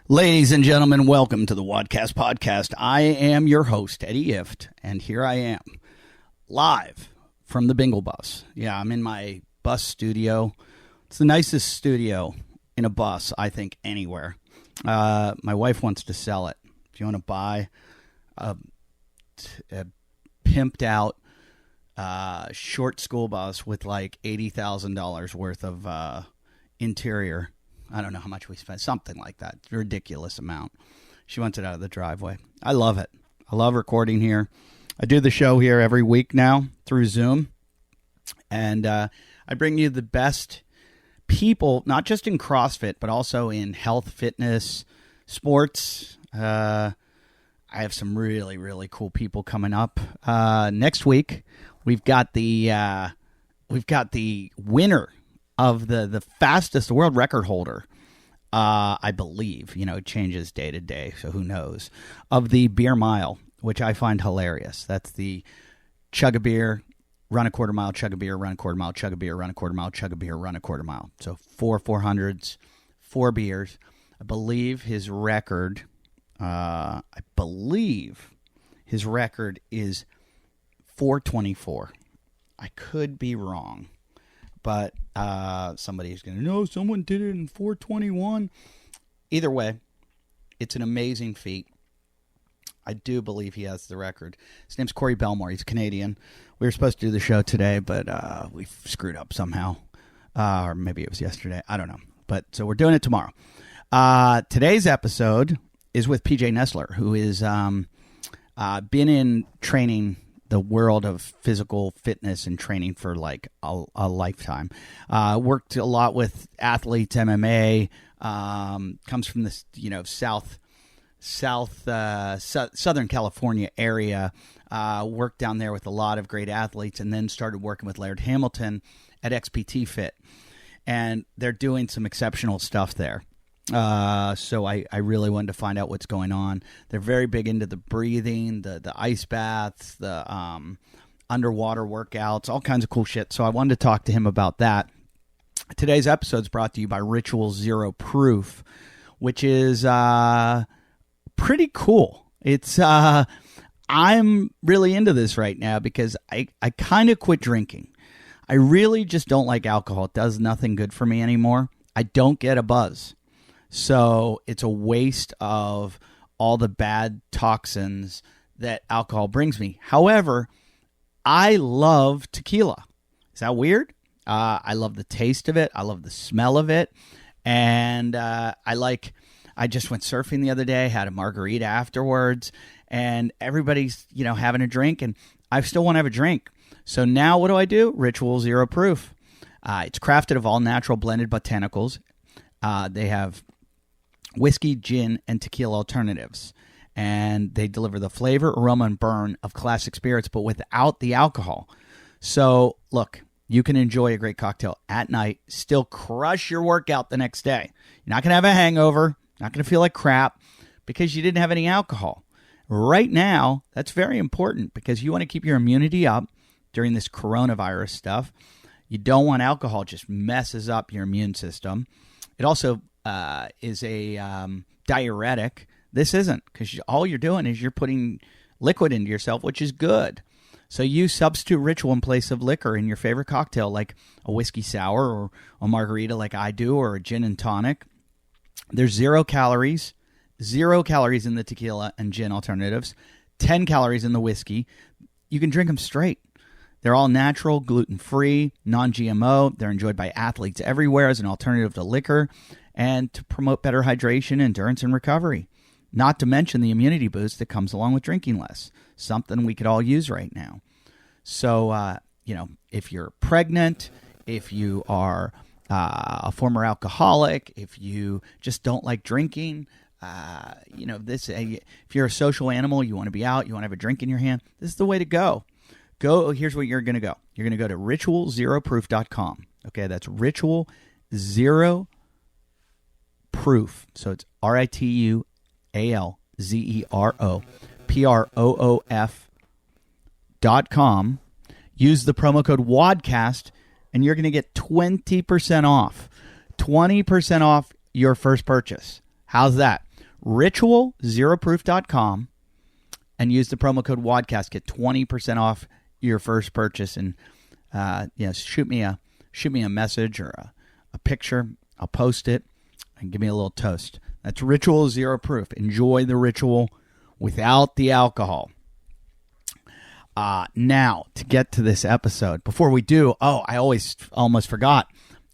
Ladies and gentlemen, welcome to the Wadcast Podcast. I am your host, Eddie Ift, and here I am, live from the Bingle Bus. Yeah, I'm in my bus studio. It's the nicest studio in a bus, I think, anywhere. My wife wants to sell it. If you want to buy a pimped out short school bus with like $80,000 worth of interior, I don't know how much we spent, something like that. It's a ridiculous amount. She wants it out of the driveway. I love it. I love recording here. I do the show here every week now through Zoom. And I bring you the best people, not just in CrossFit, but also in health, fitness, sports. I have some really, really cool people coming up. Next week, we've got the winner of the fastest world record holder, I believe. You know, it changes day to day, so who knows, of the beer mile, which I find hilarious. That's the chug a beer, run a quarter mile, chug a beer, run a quarter mile, chug a beer, run a quarter mile, chug a beer, run a quarter mile. So 400s, 4 beers. I believe his record is 424. I could be wrong. But somebody's going to know someone did it in 421. Either way, it's an amazing feat. I do believe he has the record. His name's Corey Belmore. He's Canadian. We were supposed to do the show today, but we screwed up somehow. Or maybe it was yesterday. I don't know. But so we're doing it tomorrow. Today's episode is with PJ Nestler, who is been in training the world of physical fitness and training for like a lifetime. Worked a lot with athletes, MMA. Comes from this, Southern California area. Worked down there with a lot of great athletes, and then started working with Laird Hamilton at XPT Fit, and they're doing some exceptional stuff there. So I really wanted to find out what's going on. They're very big into the breathing, the ice baths, the underwater workouts, all kinds of cool shit. So I wanted to talk to him about that. Today's episode is brought to you by Ritual Zero Proof, which is pretty cool. It's I'm really into this right now because I kind of quit drinking. I really just don't like alcohol. It does nothing good for me anymore. I don't get a buzz. So it's a waste of all the bad toxins that alcohol brings me. However, I love tequila. Is that weird? I love the taste of it. I love the smell of it. And I just went surfing the other day, had a margarita afterwards, and everybody's, having a drink, and I still want to have a drink. So now what do? Ritual Zero Proof. It's crafted of all natural blended botanicals. They have whiskey, gin, and tequila alternatives. And they deliver the flavor, aroma, and burn of classic spirits, but without the alcohol. So, look, you can enjoy a great cocktail at night, still crush your workout the next day. You're not going to have a hangover, not going to feel like crap, because you didn't have any alcohol. Right now, that's very important, because you want to keep your immunity up during this coronavirus stuff. You don't want alcohol, just messes up your immune system. It also is a diuretic. This isn't, because all you're doing is you're putting liquid into yourself, which is good. So you substitute Ritual in place of liquor in your favorite cocktail, like a whiskey sour or a margarita like I do, or a gin and tonic. There's 0 calories in the tequila and gin alternatives, 10 calories in the whiskey. You can drink them straight. They're all natural, gluten-free, non-GMO. They're enjoyed by athletes everywhere as an alternative to liquor and to promote better hydration, endurance, and recovery. Not to mention the immunity boost that comes along with drinking less, something we could all use right now. So, if you're pregnant, if you are a former alcoholic, if you just don't like drinking, if you're a social animal, you want to be out, you want to have a drink in your hand, this is the way to go. Here's where you're going to go. You're going to go to ritualzeroproof.com. Okay, that's Ritual Zero Proof. So it's RITUALZEROPROOF.com. Use the promo code WADCAST, and you're going to get 20% off. 20% off your first purchase. How's that? ritualzeroproof.com and use the promo code WODCAST. Get 20% off your first purchase. And shoot me a message or a picture. I'll post it and give me a little toast. That's Ritual Zero Proof. Enjoy the ritual without the alcohol. Now, to get to this episode, before we do, I almost forgot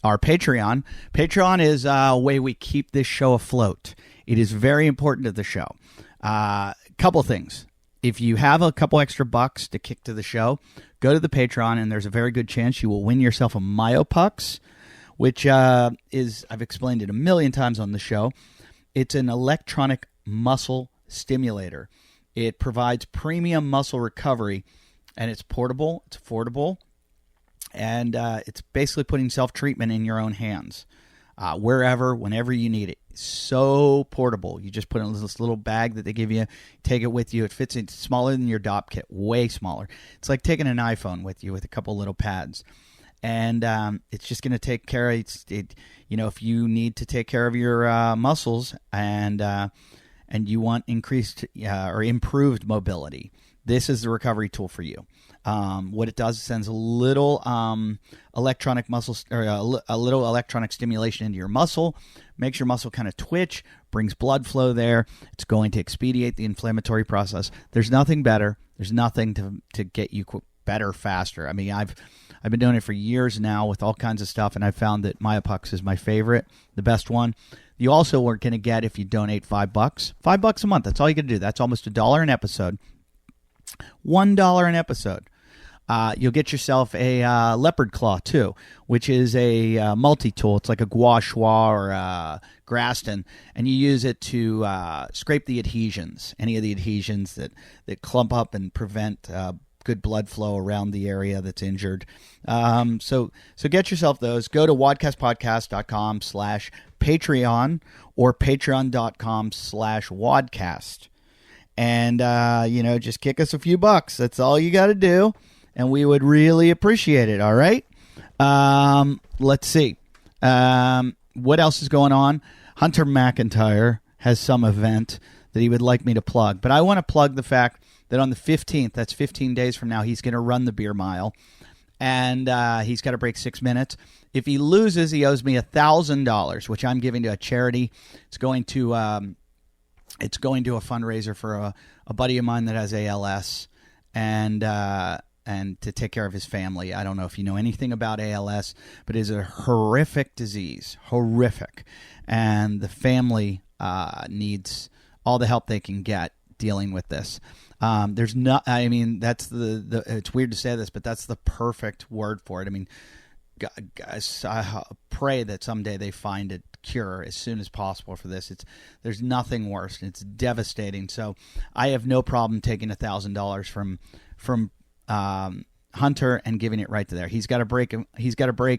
our Patreon. Patreon is a way we keep this show afloat. It is very important to the show. Couple things. If you have a couple extra bucks to kick to the show, go to the Patreon, and there's a very good chance you will win yourself a MyoPucks, which is, I've explained it a million times on the show. It's an electronic muscle stimulator. It provides premium muscle recovery, and it's portable, it's affordable, and it's basically putting self-treatment in your own hands, wherever, whenever you need it. It's so portable. You just put it in this little bag that they give you, take it with you. It fits in, it's smaller than your DOP kit, way smaller. It's like taking an iPhone with you with a couple little pads. And it's just going to take care of it. If you need to take care of your muscles and you want increased or improved mobility, this is the recovery tool for you. What it does is sends a little electronic muscle or a little electronic stimulation into your muscle, makes your muscle kind of twitch, brings blood flow there. It's going to expedite the inflammatory process. There's nothing better. There's nothing to get you better faster. I mean, I've been doing it for years now with all kinds of stuff, and I've found that MyoPucks is my favorite, the best one. You also are going to get, if you donate $5, $5 a month. That's all you got to do. That's almost $1 an episode. $1 an episode. You'll get yourself a leopard claw too, which is a multi-tool. It's like a gua sha or a Graston, and you use it to scrape the adhesions, any of the adhesions that clump up and prevent good blood flow around the area that's injured. So get yourself those. Go to wadcastpodcast.com/Patreon or patreon.com/wadcast. And, just kick us a few bucks. That's all you got to do. And we would really appreciate it. All right. Let's see. What else is going on? Hunter McIntyre has some event that he would like me to plug. But I want to plug the fact that on the 15th, that's 15 days from now, he's going to run the beer mile. And he's got to break 6 minutes. If he loses, he owes me $1,000, which I'm giving to a charity. It's going to a fundraiser for a buddy of mine that has ALS and to take care of his family. I don't know if you know anything about ALS, but it is a horrific disease, horrific. And the family needs all the help they can get dealing with this. There's not, I mean, that's it's weird to say this, but that's the perfect word for it. I mean, guys, I pray that someday they find a cure as soon as possible for this. There's nothing worse. It's devastating. So I have no problem taking $1,000 from Hunter and giving it right to there. He's got to break a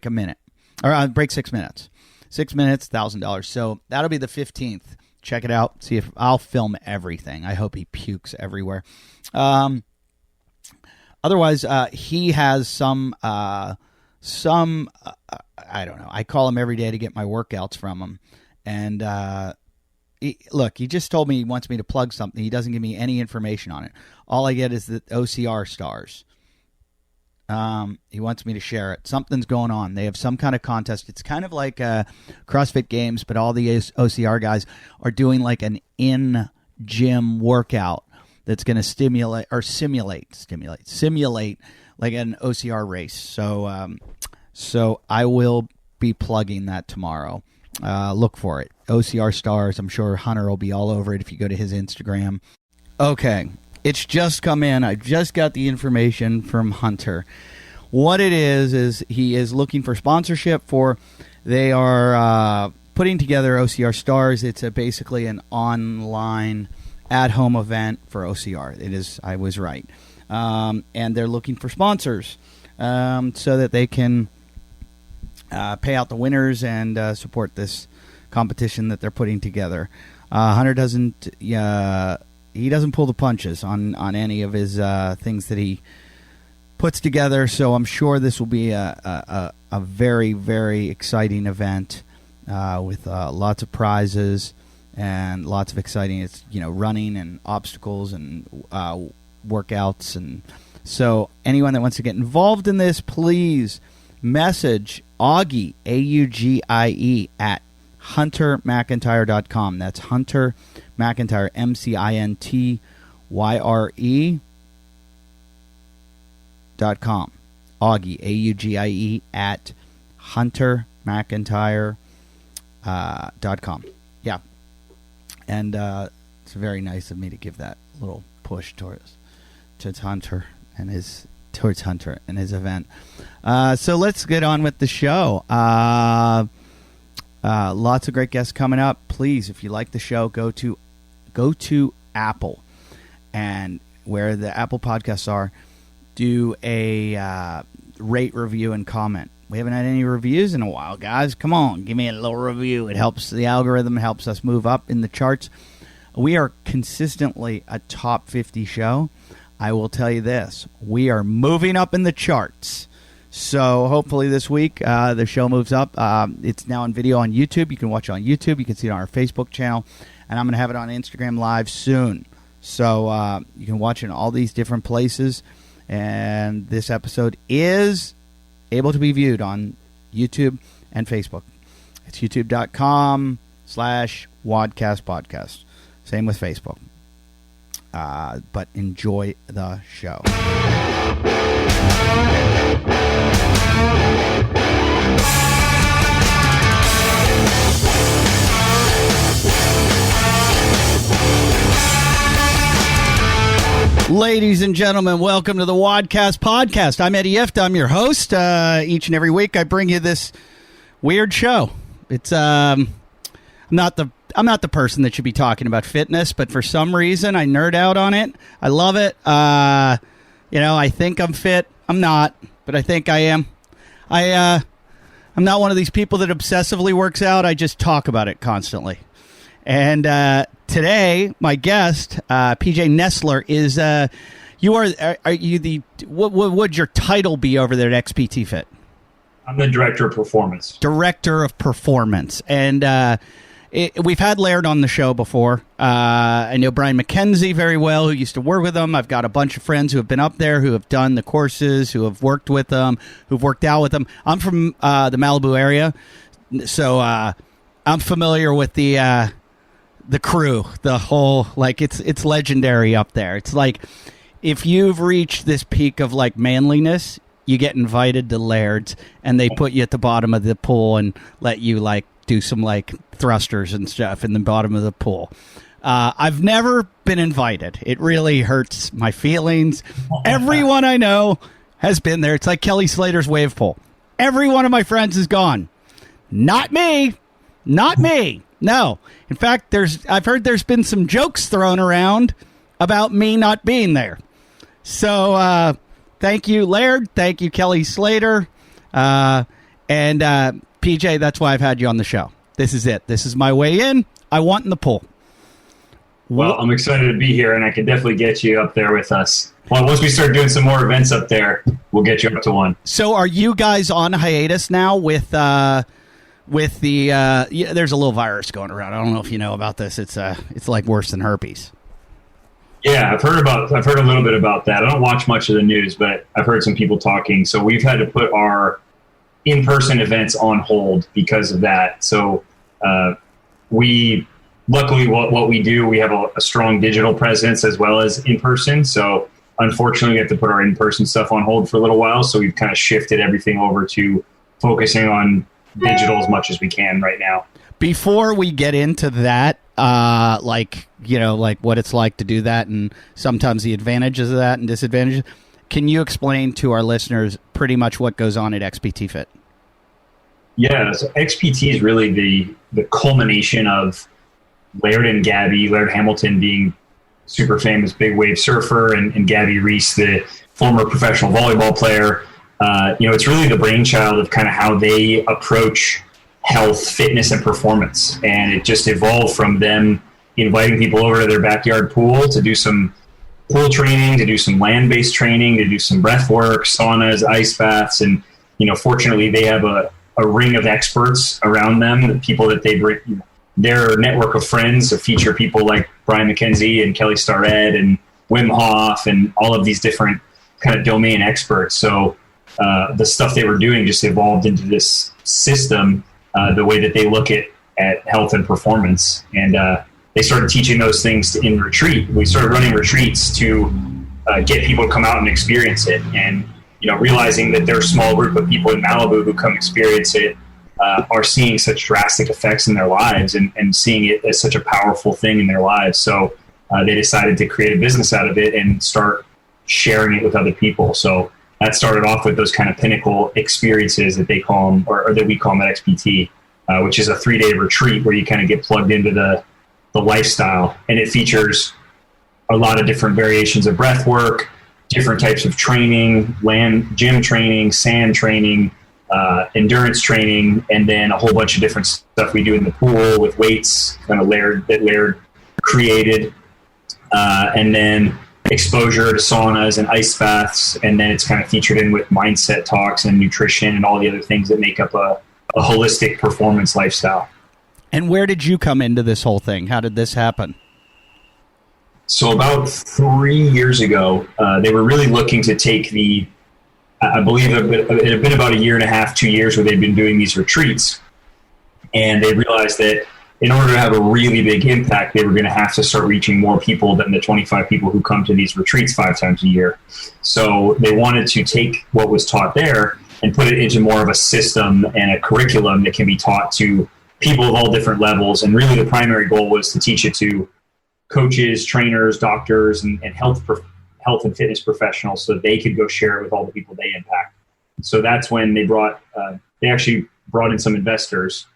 minute or break 6 minutes. 6 minutes, $1,000. So that'll be the 15th. Check it out. See if I'll film everything. I hope he pukes everywhere. Otherwise, he has some I don't know. I call him every day to get my workouts from him. And he just told me he wants me to plug something. He doesn't give me any information on it. All I get is the OCR stars. He wants me to share it. Something's going on. They have some kind of contest. It's kind of like CrossFit Games, but all the OCR guys are doing like an in-gym workout that's going to simulate like an OCR race. So I will be plugging that tomorrow. Look for it. OCR stars. I'm sure Hunter will be all over it if you go to his Instagram. Okay. It's just come in. I just got the information from Hunter. What it is he is looking for sponsorship for. They are putting together OCR Stars. It's basically an online at-home event for OCR. It is. I was right. And they're looking for sponsors so that they can pay out the winners and support this competition that they're putting together. Hunter doesn't. He doesn't pull the punches on any of his things that he puts together, so I'm sure this will be a very, very exciting event with lots of prizes and lots of exciting. It's running and obstacles and workouts, and so anyone that wants to get involved in this, please message Augie, AUGIE, at HunterMcIntyre.com. That's Hunter McIntyre, McIntyre.com. Augie, AUGIE, at HunterMcIntyre.com. Yeah. And it's very nice of me to give that little push towards Hunter and his event. So let's get on with the show. Lots of great guests coming up. Please, if you like the show, go to Apple, and where the Apple podcasts are, do a rate, review, and comment. We haven't had any reviews in a while, guys. Come on, give me a little review. It helps the algorithm. It helps us move up in the charts. We are consistently a top 50 show. I will tell you this. We are moving up in the charts. So hopefully this week the show moves up. It's now on video on YouTube. You can watch it on YouTube. You can see it on our Facebook channel. And I'm going to have it on Instagram Live soon. So you can watch it in all these different places. And this episode is able to be viewed on YouTube and Facebook. It's youtube.com/wadcastpodcast. Same with Facebook. But enjoy the show. Ladies and gentlemen, welcome to the Wadcast Podcast. I'm Eddie Ift. I'm your host. Each and every week I bring you this weird show. It's I'm not the person that should be talking about fitness, but for some reason I nerd out on it. I love it. I think I'm fit. I'm not, but I think I am. I'm not one of these people that obsessively works out. I just talk about it constantly. And today, my guest, PJ Nestler, is are you the what would your title be over there at XPT Fit? I'm the director of performance. Director of performance, and we've had Laird on the show before. I know Brian McKenzie very well, who used to work with him. I've got a bunch of friends who have been up there, who have done the courses, who have worked with them, who've worked out with them. I'm from the Malibu area, so I'm familiar with the crew, the whole, like, it's legendary up there. It's like if you've reached this peak of like manliness, you get invited to Laird's and they put you at the bottom of the pool and let you like do some like thrusters and stuff in the bottom of the pool. I've never been invited. It really hurts my feelings. Everyone I know has been there. It's like Kelly Slater's wave pool. Every one of my friends is gone. Not me. Not me. No. In fact, I've heard there's been some jokes thrown around about me not being there. So thank you, Laird. Thank you, Kelly Slater. And PJ, that's why I've had you on the show. This is it. This is my way in. I want in the pool. Well, I'm excited to be here, and I can definitely get you up there with us. Well, once we start doing some more events up there, we'll get you up to one. So are you guys on hiatus now with the there's a little virus going around. I don't know if you know about this. It's like worse than herpes. Yeah, I've heard a little bit about that. I don't watch much of the news, but I've heard some people talking. So we've had to put our in-person events on hold because of that. So luckily what we do, we have a strong digital presence as well as in-person. So unfortunately, we have to put our in-person stuff on hold for a little while. So we've kind of shifted everything over to focusing on digital as much as we can right now. Before we get into that, like what it's like to do that and sometimes the advantages of that and disadvantages, can you explain to our listeners pretty much what goes on at XPT Fit? Yeah, so XPT is really the culmination of Laird Hamilton being super famous big wave surfer, and Gabby Reese, the former professional volleyball player. It's really the brainchild of kind of how they approach health, fitness, and performance. And it just evolved from them inviting people over to their backyard pool to do some pool training, to do some land-based training, to do some breath work, saunas, ice baths. And, fortunately they have a ring of experts around them, the people that they their network of friends feature people like Brian McKenzie and Kelly Starrett and Wim Hof and all of these different kind of domain experts. So the stuff they were doing just evolved into this system, the way that they look at health and performance. And they started teaching those things in retreat. We started running retreats to get people to come out and experience it. And, realizing that there's a small group of people in Malibu who come experience it are seeing such drastic effects in their lives and seeing it as such a powerful thing in their lives. So they decided to create a business out of it and start sharing it with other people. So that started off with those kind of pinnacle experiences that they call them, or that we call them at XPT, which is a 3-day retreat where you kind of get plugged into the lifestyle. And it features a lot of different variations of breath work, different types of training, gym training, sand training, endurance training, and then a whole bunch of different stuff we do in the pool with weights, kind of layered created, and then exposure to saunas and ice baths, and then it's kind of featured in with mindset talks and nutrition and all the other things that make up a holistic performance lifestyle. And where did you come into this whole thing? How did this happen? So about 3 years ago, they were really looking to take I believe it had been about 1.5 to 2 years where they'd been doing these retreats. And they realized that in order to have a really big impact, they were going to have to start reaching more people than the 25 people who come to these retreats 5 times a year. So they wanted to take what was taught there and put it into more of a system and a curriculum that can be taught to people of all different levels. And really the primary goal was to teach it to coaches, trainers, doctors, and health and fitness professionals so they could go share it with all the people they impact. So that's when they actually brought in some investors.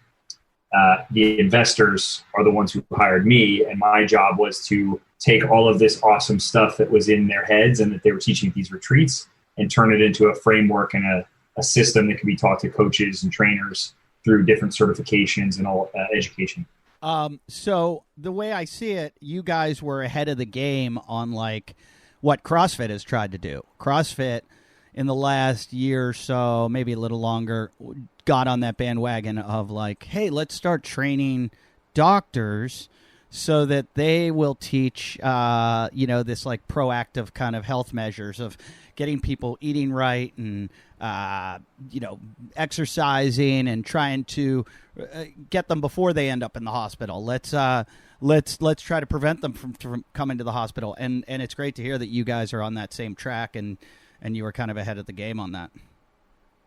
The investors are the ones who hired me, and my job was to take all of this awesome stuff that was in their heads and that they were teaching at these retreats and turn it into a framework and a system that could be taught to coaches and trainers through different certifications and all education. So the way I see it, you guys were ahead of the game on what CrossFit has tried to do. CrossFit in the last year or so, maybe a little longer, got on that bandwagon of hey, let's start training doctors so that they will teach, this proactive kind of health measures of getting people eating right and, exercising and trying to get them before they end up in the hospital. Let's try to prevent them from coming to the hospital. And it's great to hear that you guys are on that same track and you were kind of ahead of the game on that.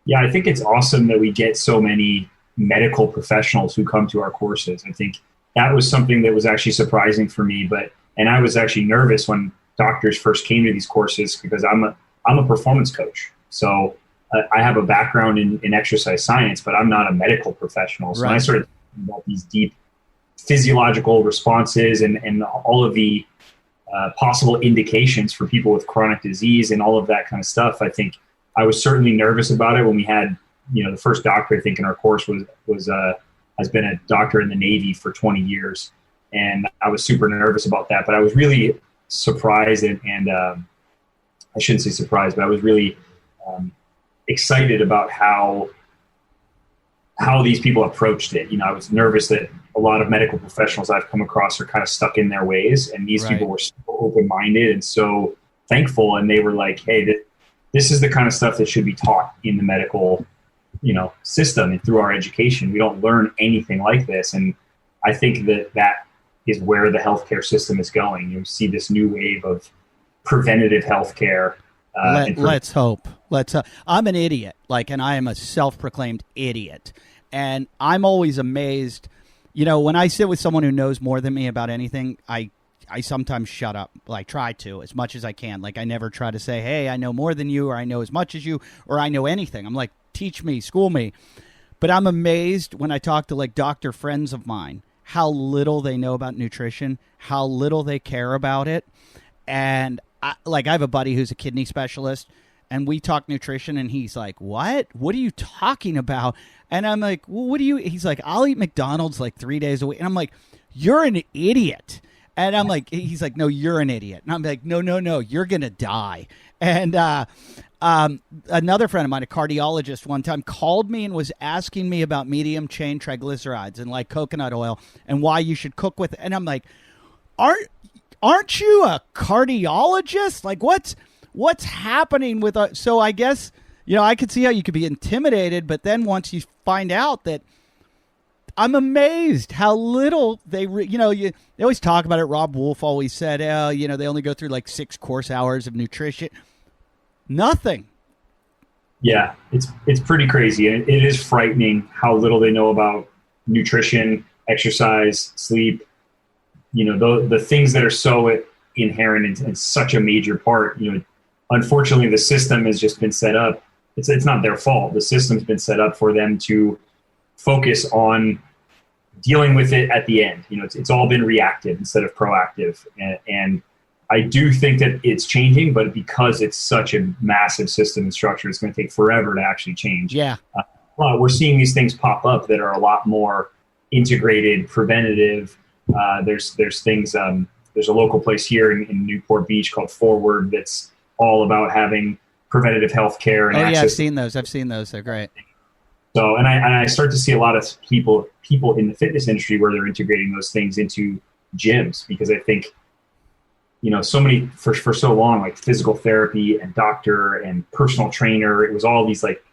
Yeah, I think it's awesome that we get so many medical professionals who come to our courses. I think that was something that was actually surprising for me, and I was actually nervous when doctors first came to these courses because I'm a performance coach. So I have a background in exercise science, but I'm not a medical professional. So right. When I started thinking about these deep physiological responses and all of the possible indications for people with chronic disease and all of that kind of stuff, I think I was certainly nervous about it when we had, the first doctor I think in our course has been a doctor in the Navy for 20 years. And I was super nervous about that, but I was really surprised and I shouldn't say surprised, but I was really excited about how these people approached it. I was nervous that a lot of medical professionals I've come across are kind of stuck in their ways, and these people were so open-minded and so thankful. And they were like, hey, this is the kind of stuff that should be taught in the medical, system and through our education. We don't learn anything like this. And I think that is where the healthcare system is going. You see this new wave of preventative healthcare. Let's hope. I'm an idiot, and I am a self-proclaimed idiot. And I'm always amazed, when I sit with someone who knows more than me about anything, I sometimes shut up. Try to, as much as I can. I never try to say, hey, I know more than you, or I know as much as you, or I know anything. I'm like, teach me, school me. But I'm amazed when I talk to doctor friends of mine, how little they know about nutrition, how little they care about it. And I have a buddy who's a kidney specialist, and we talk nutrition, and he's like, what are you talking about? And I'm like, well, he's like, I'll eat McDonald's 3 days a week. And I'm like, you're an idiot. And I'm like, he's like, no, you're an idiot. And I'm like, no, you're going to die. And another friend of mine, a cardiologist, one time called me and was asking me about medium chain triglycerides and like coconut oil and why you should cook with it. And I'm like, aren't you a cardiologist? Like, what's happening with so I guess, I could see how you could be intimidated, but then once you find out that, I'm amazed how little they always talk about it. Rob Wolf always said, they only go through like 6 course hours of nutrition. Nothing. Yeah, it's pretty crazy. And it is frightening how little they know about nutrition, exercise, sleep, the things that are so inherent and such a major part. Unfortunately, the system has just been set up. It's not their fault. The system's been set up for them to focus on dealing with it at the end. It's all been reactive instead of proactive. And I do think that it's changing, but because it's such a massive system and structure, it's going to take forever to actually change. Yeah. We're seeing these things pop up that are a lot more integrated, preventative. There's things, there's a local place here in Newport Beach called Forward that's all about having preventative health care and access. Yeah, I've seen those. They're great. So, and I start to see a lot of people in the fitness industry where they're integrating those things into gyms, because I think, so many for so long, like physical therapy and doctor and personal trainer, it was all these like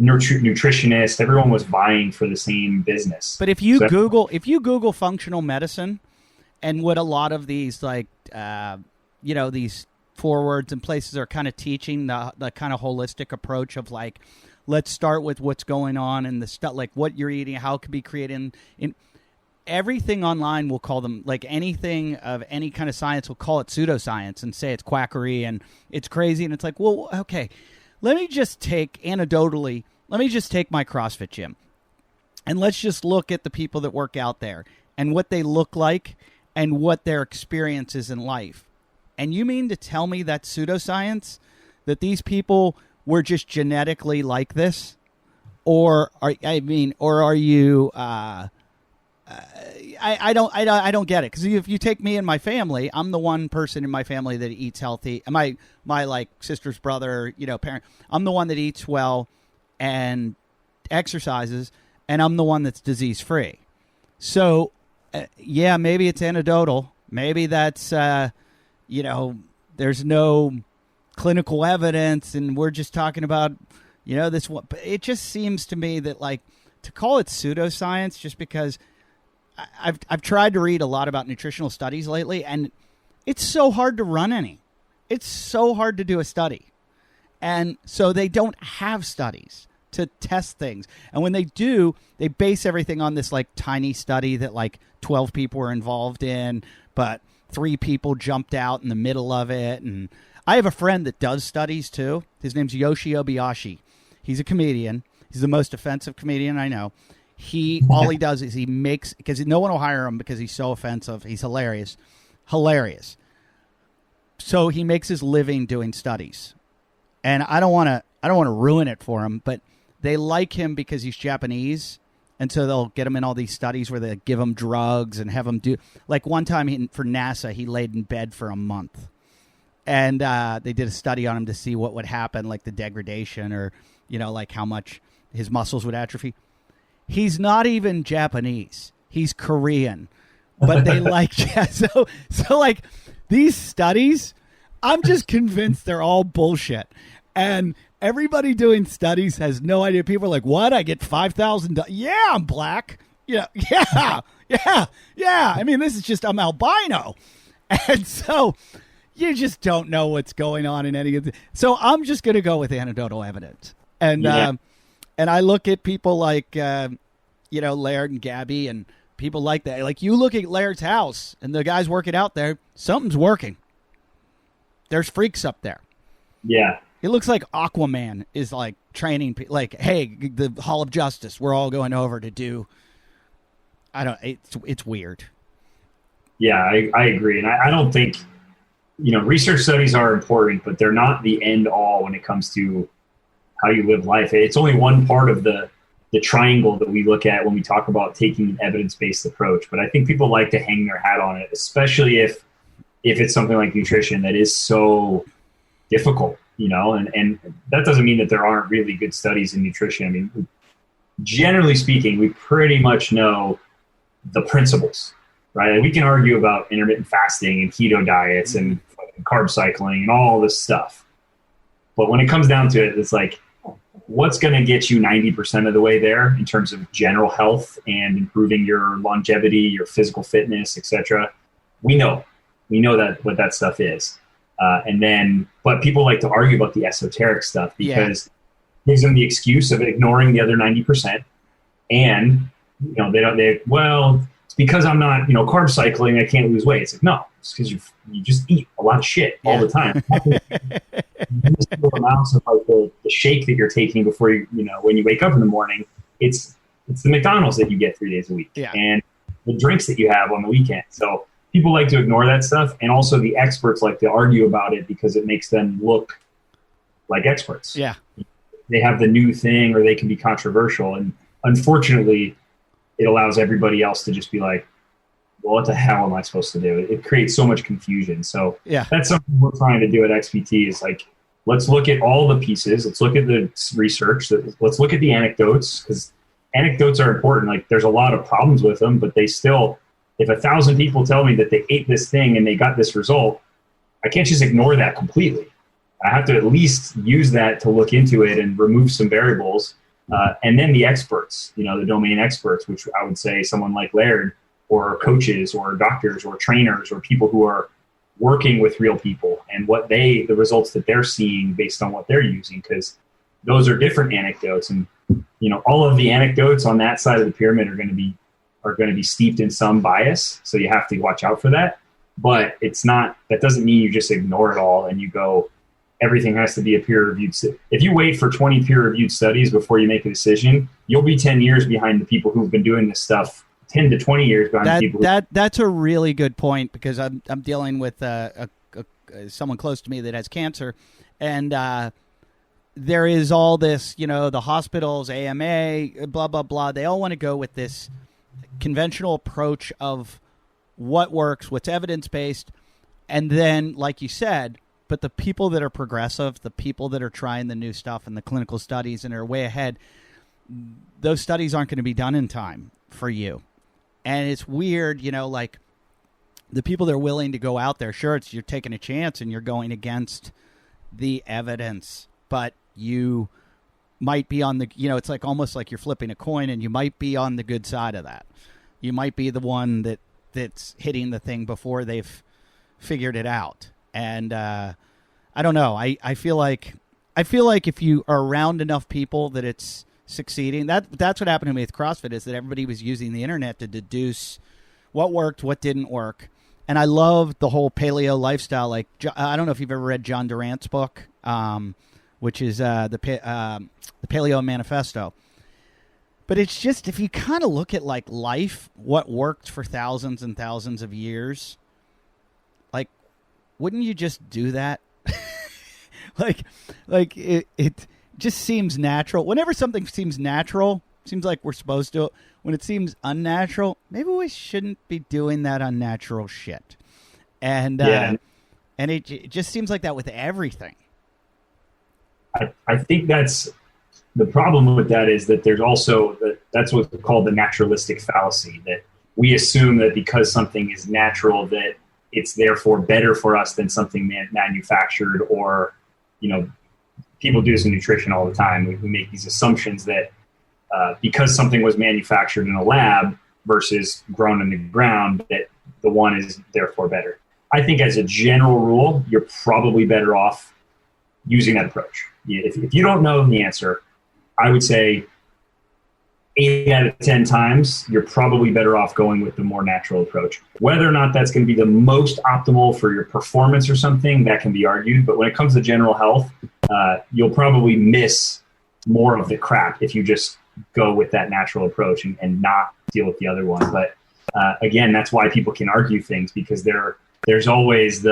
nutritionist. Everyone was vying for the same business. But if you Google functional medicine, and what a lot of these like these forwards and places are kind of teaching, the kind of holistic approach of like, let's start with what's going on and the stuff, like what you're eating, how it could be created in everything online. We'll call them, like anything of any kind of science, we'll call it pseudoscience and say it's quackery and it's crazy. And it's like, well, okay, let me just take my CrossFit gym and let's just look at the people that work out there and what they look like and what their experience is in life. And you mean to tell me that pseudoscience, that these people were just genetically like this? Or are you, I don't get it. Because if you take me and my family, I'm the one person in my family that eats healthy. My like sister's brother, parent, I'm the one that eats well and exercises, and I'm the one that's disease free. So, maybe it's anecdotal. Maybe that's, there's no clinical evidence, and we're just talking about, this one. But it just seems to me that, like, to call it pseudoscience, just because I've tried to read a lot about nutritional studies lately, and it's so hard to run any. It's so hard to do a study. And so they don't have studies to test things. And when they do, they base everything on this like tiny study that like 12 people were involved in, but 3 people jumped out in the middle of it. And I have a friend that does studies too. His name's Yoshi Obayashi. He's a comedian. He's the most offensive comedian I know. All he does is he makes, because no one will hire him because he's so offensive. He's hilarious. So he makes his living doing studies. And I don't want to ruin it for him, but they like him because he's Japanese, and so they'll get him in all these studies where they give him drugs and have him do, like one time for NASA, he laid in bed for a month, and they did a study on him to see what would happen, like the degradation or, like how much his muscles would atrophy. He's not even Japanese. He's Korean, but they like, so like these studies, I'm just convinced they're all bullshit. And everybody doing studies has no idea. People are like, what? I get $5,000. Yeah, I'm black. Yeah. I mean, this is just, I'm albino. And so you just don't know what's going on in any of the. So I'm just going to go with anecdotal evidence. And, and I look at people like, Laird and Gabby and people like that. Like you look at Laird's house and the guys working out there, something's working. There's freaks up there. Yeah. It looks like Aquaman is like training people. Like, hey, the Hall of Justice, we're all going over to do. It's weird. Yeah, I agree. And I don't think, research studies are important, but they're not the end all when it comes to how you live life. It's only one part of the the triangle that we look at when we talk about taking an evidence-based approach. But I think people like to hang their hat on it, especially if it's something like nutrition that is so difficult, and that doesn't mean that there aren't really good studies in nutrition. I mean, generally speaking, we pretty much know the principles, right? We can argue about intermittent fasting and keto diets and carb cycling and all this stuff. But when it comes down to it, it's like, what's going to get you 90% of the way there in terms of general health and improving your longevity, your physical fitness, etc. We know that what that stuff is. But people like to argue about the esoteric stuff because it gives them the excuse of ignoring the other 90%. And, it's because I'm not, carb cycling, I can't lose weight. It's like, no, it's because you just eat a lot of shit all the time. Minuscule amounts of like the shake that you're taking before when you wake up in the morning, it's the McDonald's that you get 3 days a week and the drinks that you have on the weekend. So people like to ignore that stuff. And also the experts like to argue about it because it makes them look like experts. Yeah. They have the new thing or they can be controversial. And unfortunately, it allows everybody else to just be like, well, what the hell am I supposed to do? It creates so much confusion. So that's something we're trying to do at XPT is like, let's look at all the pieces. Let's look at the research. Let's look at the anecdotes because anecdotes are important. Like there's a lot of problems with them, but they still, if 1,000 people tell me that they ate this thing and they got this result, I can't just ignore that completely. I have to at least use that to look into it and remove some variables. And then the experts, the domain experts, which I would say someone like Laird or coaches or doctors or trainers or people who are working with real people and the results that they're seeing based on what they're using, because those are different anecdotes. And, all of the anecdotes on that side of the pyramid are going to be steeped in some bias. So you have to watch out for that. But that doesn't mean you just ignore it all and you go, everything has to be a peer-reviewed. If you wait for 20 peer-reviewed studies before you make a decision, you'll be 10 years behind the people who've been doing this stuff, 10 to 20 years behind the people. That's a really good point because I'm dealing with someone close to me that has cancer, and there is all this, the hospitals, AMA, blah, blah, blah. They all want to go with this conventional approach of what works, what's evidence-based, and then, like you said, but the people that are progressive, the people that are trying the new stuff and the clinical studies and are way ahead, those studies aren't going to be done in time for you. And it's weird, like the people that are willing to go out there, sure, you're taking a chance and you're going against the evidence, but you might be on the, it's like almost like you're flipping a coin and you might be on the good side of that. You might be the one that's hitting the thing before they've figured it out. And I don't know. I feel like if you are around enough people that it's succeeding, that's what happened to me with CrossFit is that everybody was using the internet to deduce what worked, what didn't work. And I love the whole paleo lifestyle. Like I don't know if you've ever read John Durant's book, which is the Paleo Manifesto. But it's just if you kind of look at like life, what worked for thousands and thousands of years. Wouldn't you just do that? like it just seems natural. Whenever something seems natural, seems like we're supposed to. When it seems unnatural, maybe we shouldn't be doing that unnatural shit. And it just seems like that with everything. I think that's the problem with that is that there's also that's what's called the naturalistic fallacy, that we assume that because something is natural that it's therefore better for us than something manufactured or, people do this in nutrition all the time. We make these assumptions that because something was manufactured in a lab versus grown in the ground, that the one is therefore better. I think as a general rule, you're probably better off using that approach. If you don't know the answer, I would say 8 out of 10 times, you're probably better off going with the more natural approach. Whether or not that's going to be the most optimal for your performance or something, that can be argued. But when it comes to general health, you'll probably miss more of the crap if you just go with that natural approach and not deal with the other one. But again, that's why people can argue things, because there's always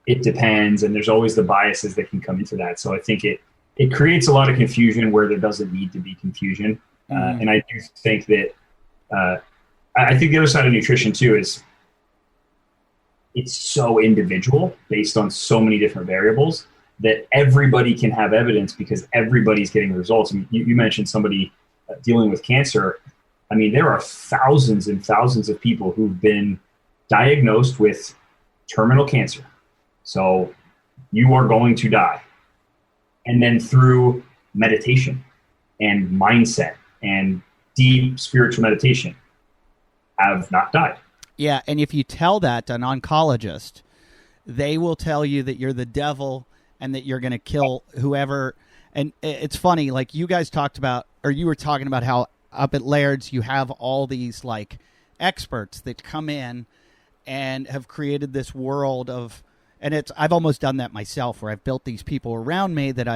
it depends, and there's always the biases that can come into that. So I think it creates a lot of confusion where there doesn't need to be confusion. And I do think that I think the other side of nutrition too is it's so individual based on so many different variables that everybody can have evidence because everybody's getting results. I mean, you mentioned somebody dealing with cancer. I mean, there are thousands and thousands of people who've been diagnosed with terminal cancer. So you are going to die. And then through meditation and mindset and deep spiritual meditation have not died. Yeah, and if you tell that to an oncologist, they will tell you that you're the devil and that you're going to kill whoever. And it's funny, like you guys talked about, or you were talking about how up at Laird's you have all these like experts that come in and have created this world of, and I've almost done that myself where I've built these people around me that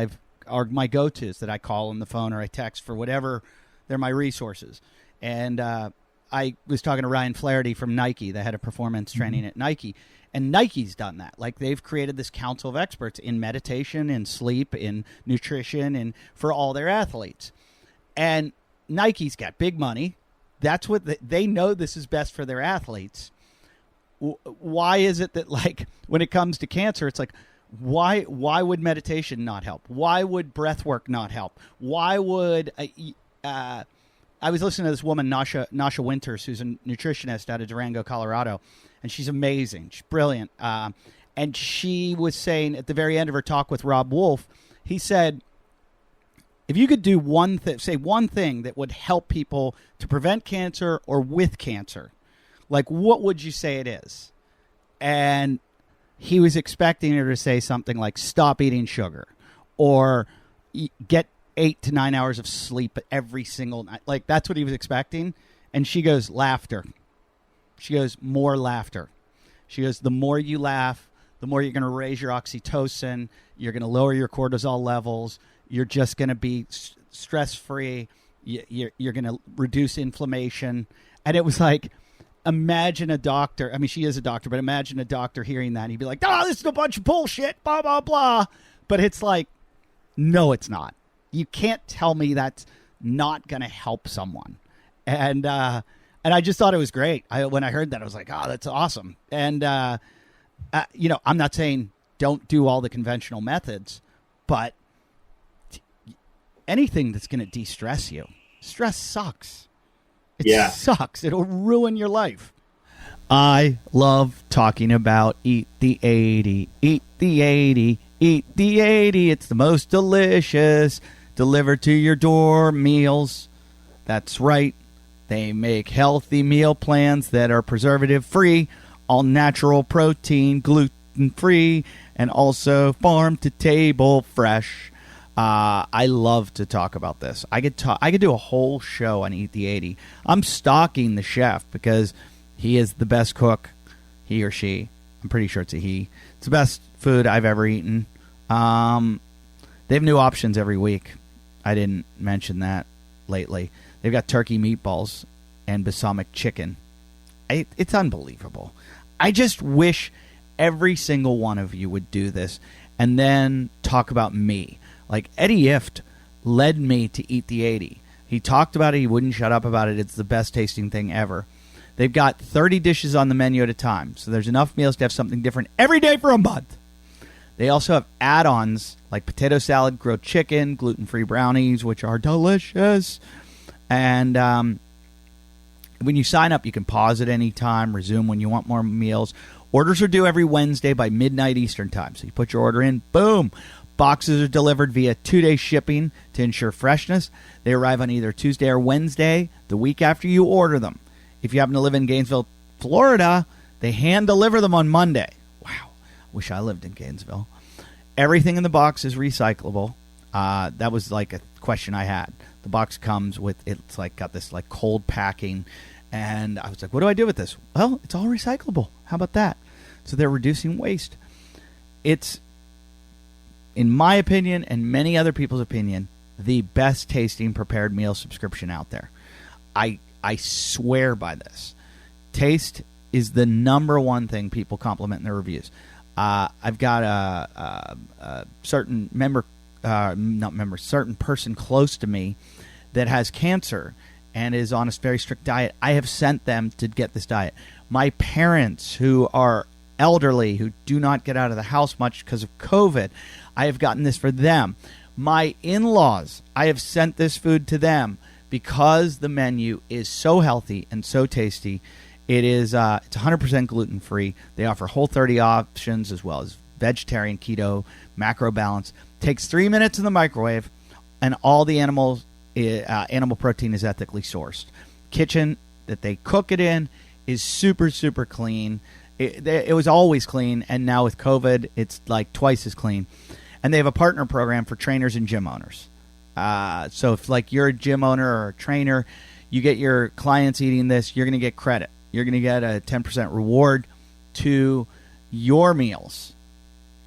are my go-tos that I call on the phone or I text for whatever. They're my resources. And I was talking to Ryan Flaherty from Nike, the head of performance training at Nike, and Nike's done that. Like they've created this council of experts in meditation, in sleep, in nutrition, and for all their athletes. And Nike's got big money. That's what they know this is best for their athletes. Why is it that like when it comes to cancer, it's like, why would meditation not help? Why would breath work not help? Why would I was listening to this woman, Nasha Winters, who's a nutritionist out of Durango, Colorado, and she's amazing. She's brilliant. And she was saying at the very end of her talk with Rob Wolf, he said, if you could do one thing that would help people to prevent cancer or with cancer, like what would you say it is? And he was expecting her to say something like stop eating sugar or get 8 to 9 hours of sleep every single night. Like that's what he was expecting. And she goes, laughter. She goes, more laughter. She goes, the more you laugh, the more you're going to raise your oxytocin. You're going to lower your cortisol levels. You're just going to be stress-free. You're going to reduce inflammation. And it was like, imagine a doctor. I mean, she is a doctor, but imagine a doctor hearing that. He'd be like, oh, this is a bunch of bullshit, blah, blah, blah. But it's like, no, it's not. You can't tell me that's not going to help someone. And I just thought it was great. When I heard that, I was like, oh, that's awesome. And, I'm not saying don't do all the conventional methods, but anything that's going to de-stress you. Stress sucks. It sucks. It'll ruin your life. I love talking about eat the 80, eat the 80, eat the 80. It's the most delicious. Delivered to your door meals. That's right. They make healthy meal plans that are preservative-free, all natural protein, gluten-free, and also farm-to-table fresh. I love to talk about this. I could do a whole show on Eat the 80. I'm stalking the chef because he is the best cook, he or she. I'm pretty sure it's a he. It's the best food I've ever eaten. They have new options every week. I didn't mention that lately. They've got turkey meatballs and balsamic chicken. It's unbelievable. I just wish every single one of you would do this and then talk about me. Like Eddie Ift led me to Eat the 80. He talked about it. He wouldn't shut up about it. It's the best tasting thing ever. They've got 30 dishes on the menu at a time. So there's enough meals to have something different every day for a month. They also have add-ons like potato salad, grilled chicken, gluten-free brownies, which are delicious. And when you sign up, you can pause at any time, resume when you want more meals. Orders are due every Wednesday by midnight Eastern time. So you put your order in, boom. Boxes are delivered via 2-day shipping to ensure freshness. They arrive on either Tuesday or Wednesday, the week after you order them. If you happen to live in Gainesville, Florida, they hand deliver them on Monday. Wow. Wish I lived in Gainesville. Everything in the box is recyclable. That was like a question I had. The box comes with, it's like got this like cold packing. And I was like, what do I do with this? Well, it's all recyclable. How about that? So they're reducing waste. It's, in my opinion and many other people's opinion, the best tasting prepared meal subscription out there. I swear by this. Taste is the number one thing people compliment in their reviews. I've got a certain certain person close to me that has cancer and is on a very strict diet, I have sent them to get this diet. My parents who are elderly, who do not get out of the house much because of COVID, I have gotten this for them. My in-laws, I have sent this food to them because the menu is so healthy and so tasty. It is it's 100% gluten-free. They offer Whole30 options as well as vegetarian, keto, macro balance. Takes 3 minutes in the microwave, and all the animal protein is ethically sourced. Kitchen that they cook it in is super, super clean. It was always clean, and now with COVID, it's like twice as clean. And they have a partner program for trainers and gym owners. So if like you're a gym owner or a trainer, you get your clients eating this, you're going to get credit. You're going to get a 10% reward to your meals.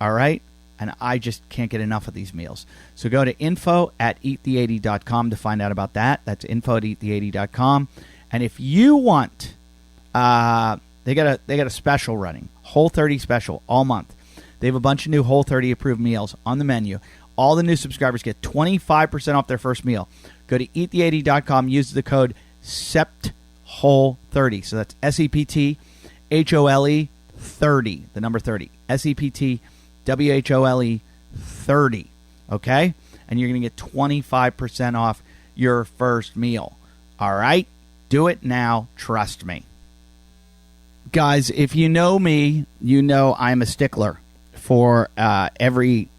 All right? And I just can't get enough of these meals. So go to info@eatthe80.com to find out about that. That's info@eatthe80.com. And if you want, they got a special running, Whole30 special all month. They have a bunch of new Whole30 approved meals on the menu. All the new subscribers get 25% off their first meal. Go to eatthe80.com, use the code SEPTWHOLE30. So that's SEPTHOLE 30, the number 30. SEPTWHOLE 30. Okay? And you're going to get 25% off your first meal. All right? Do it now. Trust me. Guys, if you know me, you know I'm a stickler for every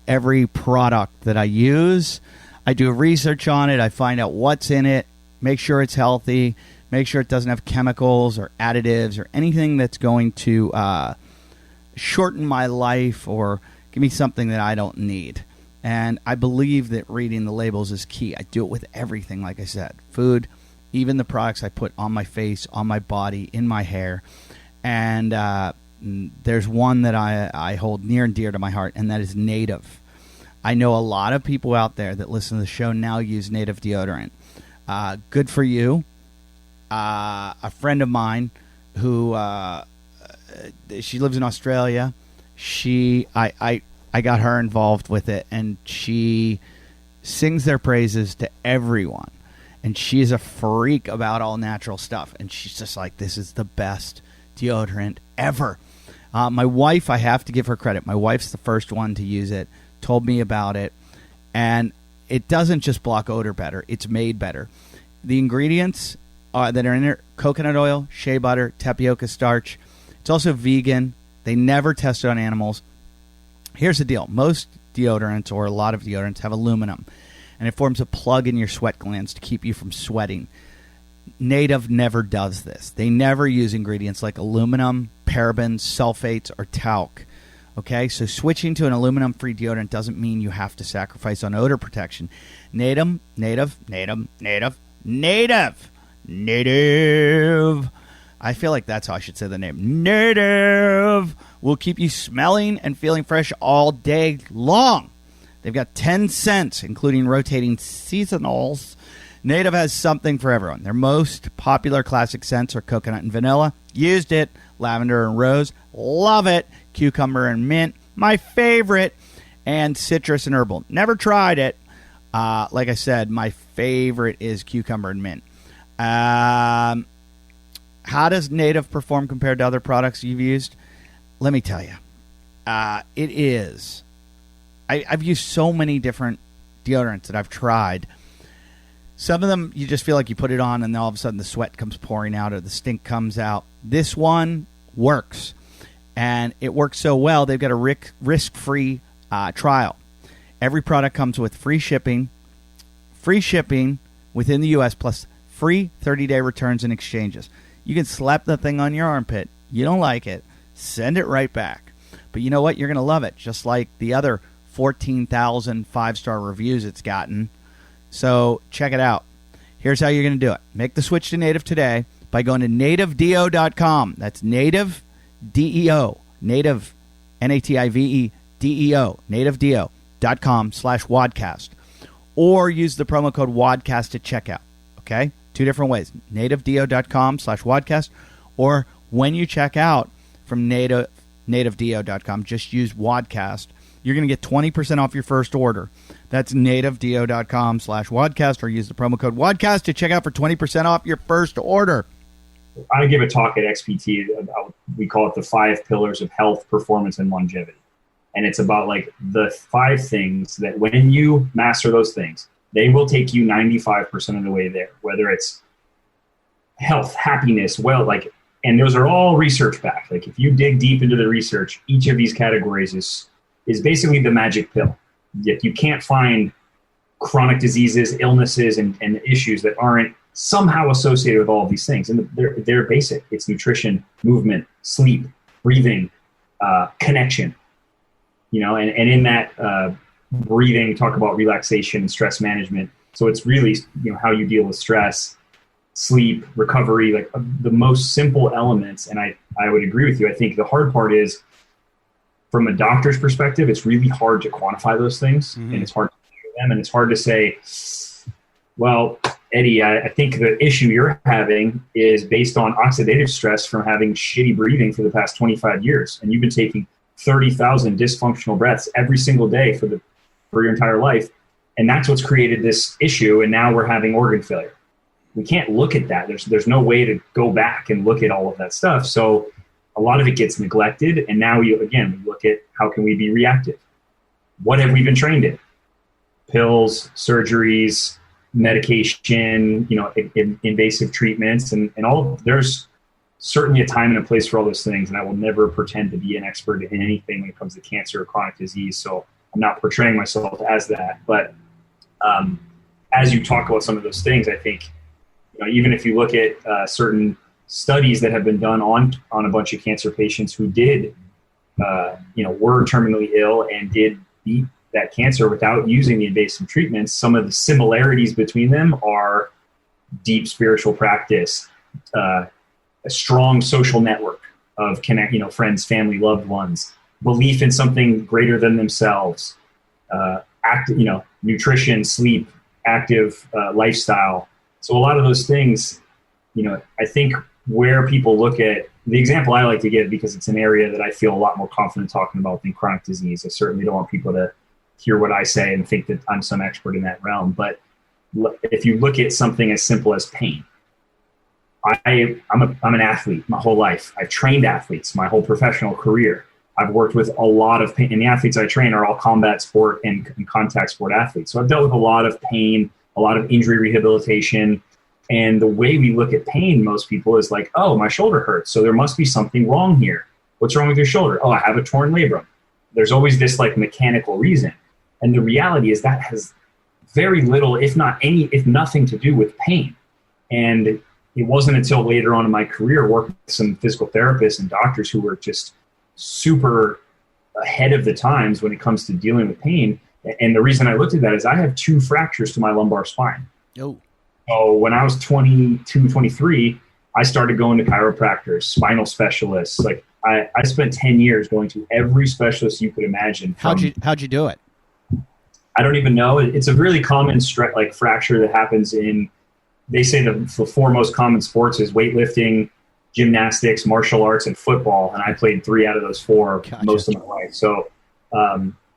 product that I use. I do research on it. I find out what's in it, make sure it's healthy, make sure it doesn't have chemicals or additives or anything that's going to shorten my life or give me something that I don't need. And I believe that reading the labels is key. I do it with everything, like I said. Food, even the products I put on my face, on my body, in my hair. And there's one that I hold near and dear to my heart, and that is Native. I know a lot of people out there that listen to the show now use Native deodorant. Good for you. A friend of mine who she lives in Australia. I got her involved with it, and she sings their praises to everyone. And she is a freak about all natural stuff, and she's just like, this is the best deodorant ever. My wife, I have to give her credit. My wife's the first one to use it, told me about it, and it doesn't just block odor better, it's made better. The ingredients that are in it: coconut oil, shea butter, tapioca starch. It's also vegan. They never test it on animals. Here's the deal. Most deodorants, or a lot of deodorants, have aluminum, and it forms a plug in your sweat glands to keep you from sweating. Native never does this. They never use ingredients like aluminum, parabens, sulfates, or talc. Okay, so switching to an aluminum-free deodorant doesn't mean you have to sacrifice on odor protection. Native I feel like that's how I should say the name. Native will keep you smelling and feeling fresh all day long. They've got 10 scents, including rotating seasonals. Native has something for everyone. Their most popular classic scents are coconut and vanilla. Used it. Lavender and rose. Love it. Cucumber and mint. My favorite. And citrus and herbal. Never tried it. Like I said, my favorite is cucumber and mint. How does Native perform compared to other products you've used? Let me tell you. It is. I've used so many different deodorants that I've tried. Some of them, you just feel like you put it on and then all of a sudden the sweat comes pouring out or the stink comes out. This one works. And it works so well, they've got a risk-free trial. Every product comes with free shipping within the U.S., plus free 30-day returns and exchanges. You can slap the thing on your armpit. You don't like it. Send it right back. But you know what? You're going to love it, just like the other 14,000 five-star reviews it's gotten. So check it out. Here's how you're going to do it. Make the switch to Native today by going to nativedeo.com. That's Native, D-E-O. Native, N-A-T-I-V-E-D-E-O. nativedeo.com/wadcast. Or use the promo code WADCAST at checkout. Okay? Two different ways. nativedeo.com/wadcast. Or when you check out from nativedeo.com, just use WADCAST you're going to get 20% off your first order. That's nativedo.com/wadcast, or use the promo code wadcast to check out for 20% off your first order. I give a talk at XPT about, we call it the 5 pillars of health, performance, and longevity. And it's about like the 5 things that when you master those things, they will take you 95% of the way there, whether it's health, happiness, and those are all research backed. Like if you dig deep into the research, each of these categories is basically the magic pill. If you can't find chronic diseases, illnesses, and issues that aren't somehow associated with all of these things. And they're basic. It's nutrition, movement, sleep, breathing, connection, and in that breathing, talk about relaxation and stress management. So it's really, how you deal with stress, sleep, recovery, like the most simple elements. And I would agree with you. I think the hard part is, from a doctor's perspective, it's really hard to quantify those things, and it's hard to measure them, and it's hard to say, well, Eddie, I think the issue you're having is based on oxidative stress from having shitty breathing for the past 25 years, and you've been taking 30,000 dysfunctional breaths every single day for your entire life, and that's what's created this issue, and now we're having organ failure. We can't look at that. There's no way to go back and look at all of that stuff. So a lot of it gets neglected, and now we look at how can we be reactive? What have we been trained in? Pills, surgeries, medication, invasive treatments, and all. There's certainly a time and a place for all those things, and I will never pretend to be an expert in anything when it comes to cancer or chronic disease. So I'm not portraying myself as that. But as you talk about some of those things, I think even if you look at certain studies that have been done on a bunch of cancer patients who did, were terminally ill and did beat that cancer without using the invasive treatments, some of the similarities between them are deep spiritual practice, a strong social network of friends, family, loved ones, belief in something greater than themselves, nutrition, sleep, active lifestyle. So a lot of those things, I think where people look at the example I like to give, because it's an area that I feel a lot more confident talking about than chronic disease. I certainly don't want people to hear what I say and think that I'm some expert in that realm. But if you look at something as simple as pain, I'm an athlete my whole life. I've trained athletes my whole professional career. I've worked with a lot of pain, and the athletes I train are all combat sport and contact sport athletes. So I've dealt with a lot of pain, a lot of injury rehabilitation. And the way we look at pain, most people, is like, oh, my shoulder hurts, so there must be something wrong here. What's wrong with your shoulder? Oh, I have a torn labrum. There's always this mechanical reason. And the reality is that has very little, if nothing to do with pain. And it wasn't until later on in my career working with some physical therapists and doctors who were just super ahead of the times when it comes to dealing with pain. And the reason I looked at that is I have 2 fractures to my lumbar spine. Oh. So when I was 22, 23, I started going to chiropractors, spinal specialists. I spent 10 years going to every specialist you could imagine. How'd you do it? I don't even know. It's a really common fracture that happens in, they say the 4 most common sports is weightlifting, gymnastics, martial arts, and football. And I played 3 out of those 4 most of my life. So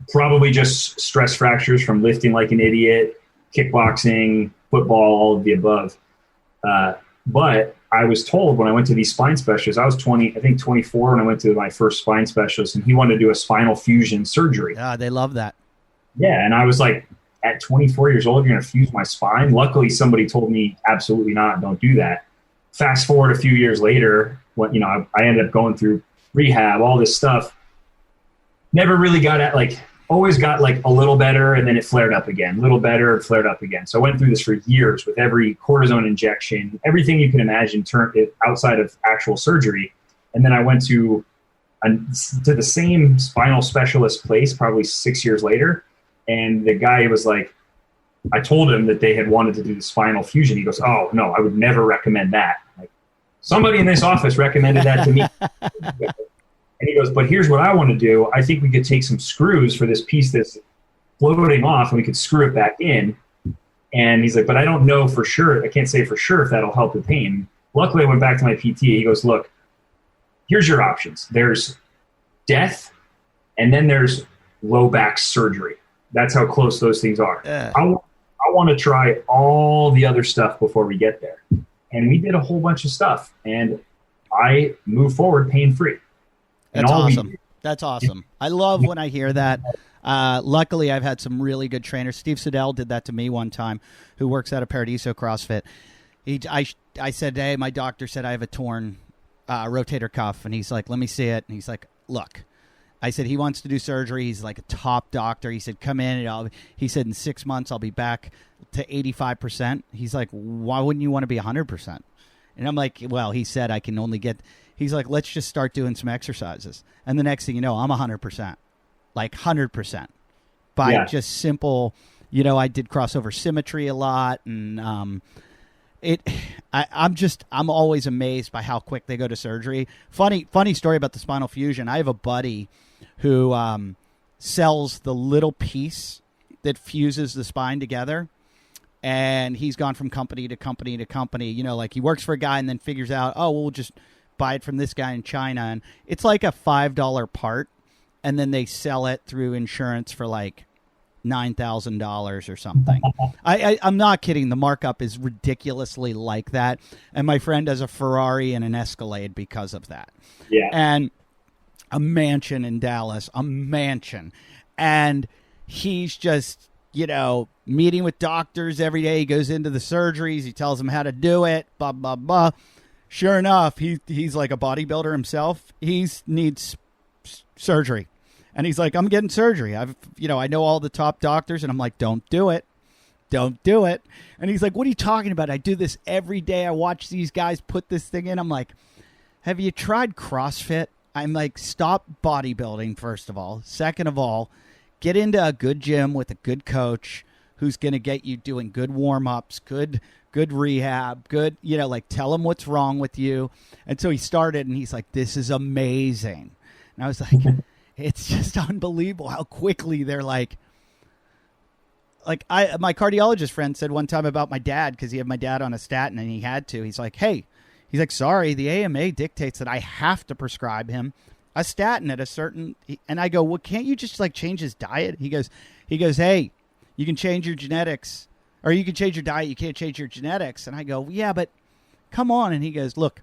probably just stress fractures from lifting like an idiot, kickboxing, football, all of the above. But I was told when I went to these spine specialists, I was 24 when I went to my first spine specialist, and he wanted to do a spinal fusion surgery. Yeah, they love that. Yeah, and I was like, at 24 years old, you're going to fuse my spine? Luckily, somebody told me, absolutely not, don't do that. Fast forward a few years later, I ended up going through rehab, all this stuff. Never really got always got a little better, and then it flared up again, a little better, it flared up again. So I went through this for years with every cortisone injection, everything you can imagine outside of actual surgery. And then I went to the same spinal specialist place probably 6 years later. And the guy was like, I told him that they had wanted to do the spinal fusion. He goes, oh, no, I would never recommend that. Somebody in this office recommended that to me. And he goes, but here's what I want to do. I think we could take some screws for this piece that's floating off, and we could screw it back in. And he's like, but I don't know for sure. I can't say for sure if that'll help the pain. Luckily, I went back to my PT. He goes, look, here's your options. There's death, and then there's low back surgery. That's how close those things are. Yeah. I want to try all the other stuff before we get there. And we did a whole bunch of stuff, and I moved forward pain-free. That's awesome. That's awesome. I love when I hear that. Luckily, I've had some really good trainers. Steve Siddell did that to me one time, who works out of Paradiso CrossFit. I said, hey, my doctor said I have a torn rotator cuff. And he's like, let me see it. And he's like, look. I said, he wants to do surgery. He's like a top doctor. He said, come in. And he said, in 6 months, I'll be back to 85%. He's like, why wouldn't you want to be 100%? And I'm like, well, he said I can only get – he's like, let's just start doing some exercises. And the next thing you know, I'm 100%, like 100% by just simple – I did crossover symmetry a lot. And I'm always amazed by how quick they go to surgery. Funny story about the spinal fusion. I have a buddy who sells the little piece that fuses the spine together. And he's gone from company to company to company. Like he works for a guy and then figures out, oh, we'll just buy it from this guy in China. And it's like a $5 part. And then they sell it through insurance for like $9,000 or something. I'm not kidding. The markup is ridiculously like that. And my friend has a Ferrari and an Escalade because of that. Yeah. And a mansion in Dallas, a mansion. And he's just, meeting with doctors every day. He goes into the surgeries. He tells them how to do it, blah, blah, blah. Sure enough, he's like a bodybuilder himself. He needs surgery. And he's like, I'm getting surgery. I know all the top doctors. And I'm like, don't do it. Don't do it. And he's like, what are you talking about? I do this every day. I watch these guys put this thing in. I'm like, have you tried CrossFit? I'm like, stop bodybuilding, first of all. Second of all, get into a good gym with a good coach who's going to get you doing good warm-ups, good rehab, good, tell him what's wrong with you. And so he started, and he's like, this is amazing. And I was like, it's just unbelievable how quickly they're like my cardiologist friend said one time about my dad, because he had my dad on a statin and he had to. He's like, sorry, the AMA dictates that I have to prescribe him a statin at a certain, and I go, well, can't you just change his diet? He goes, hey, you can change your genetics, or you can change your diet. You can't change your genetics. And I go, yeah, but come on. And he goes, look,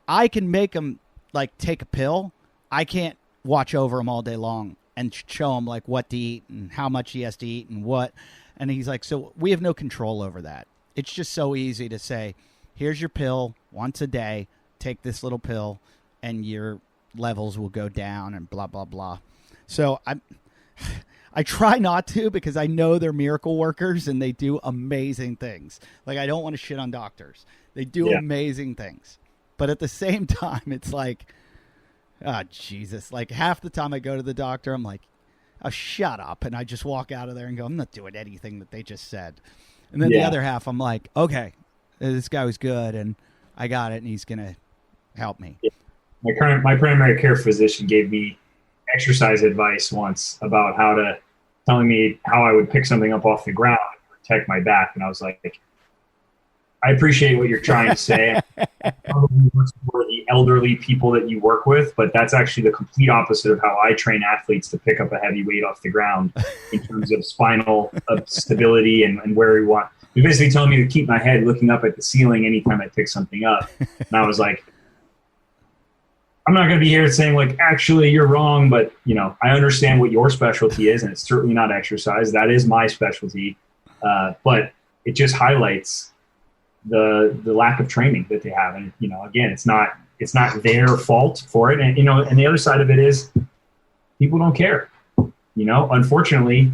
I can make him take a pill. I can't watch over him all day long and show him what to eat and how much he has to eat and what. And he's like, so we have no control over that. It's just so easy to say, here's your pill once a day, take this little pill and your levels will go down and blah, blah, blah. So I try not to, because I know they're miracle workers and they do amazing things. I don't want to shit on doctors. They do amazing things. But at the same time, it's like, oh, Jesus. Half the time I go to the doctor, I'm like, oh, shut up. And I just walk out of there and go, I'm not doing anything that they just said. And then the other half, I'm like, okay, this guy was good and I got it and he's going to help me. Yeah. My primary care physician gave me exercise advice once about telling me how I would pick something up off the ground and protect my back. And I was like, I appreciate what you're trying to say. Probably works for the elderly people that you work with, but that's actually the complete opposite of how I train athletes to pick up a heavy weight off the ground in terms of spinal stability and where we want. You're basically telling me to keep my head looking up at the ceiling anytime I pick something up. And I was like, I'm not going to be here saying actually you're wrong, but I understand what your specialty is, and it's certainly not exercise. That is my specialty. But it just highlights the lack of training that they have. And, again, it's not their fault for it. And, and the other side of it is people don't care. Unfortunately,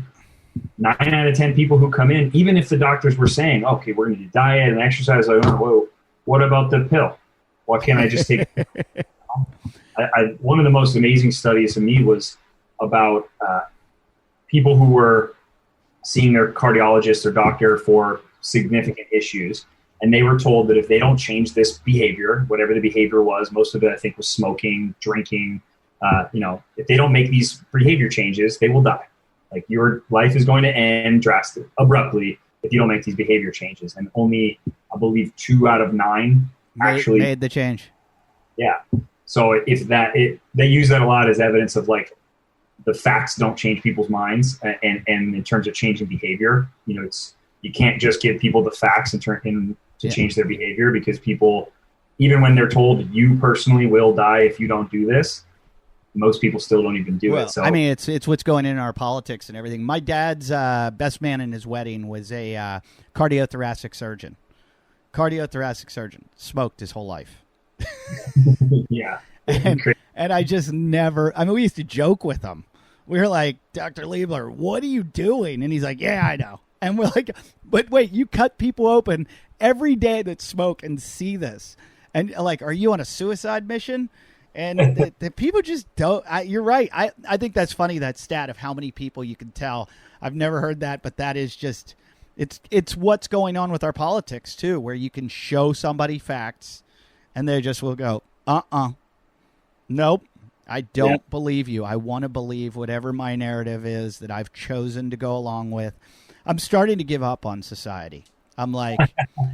9 out of 10 people who come in, even if the doctors were saying, okay, we're going to do diet and exercise, whoa, what about the pill? Why can't I just take it? One of the most amazing studies to me was about people who were seeing their cardiologist or doctor for significant issues. And they were told that if they don't change this behavior, whatever the behavior was, most of it I think was smoking, drinking, if they don't make these behavior changes, they will die. Your life is going to end abruptly if you don't make these behavior changes. And only, I believe, 2 out of 9 actually made the change. Yeah. So they use that a lot as evidence of the facts don't change people's minds, and in terms of changing behavior, you can't just give people the facts and change their behavior, because people, even when they're told you personally will die if you don't do this, most people still don't even do it. So I mean, it's what's going in our politics and everything. My dad's best man in his wedding was a cardiothoracic surgeon. Smoked his whole life. Yeah. And I just never, I mean, we used to joke with him. We were like, Dr. Liebler, what are you doing? And he's like, yeah, I know. And we're like, but wait, you cut people open every day that smoke and see this. And like, are you on a suicide mission? And the people just don't. You're right. I think that's funny, that stat of how many people you can tell. I've never heard that, but that is just, it's what's going on with our politics too, where you can show somebody facts and they just will go, nope, I don't believe you. I want to believe whatever my narrative is that I've chosen to go along with. I'm starting to give up on society. I'm like,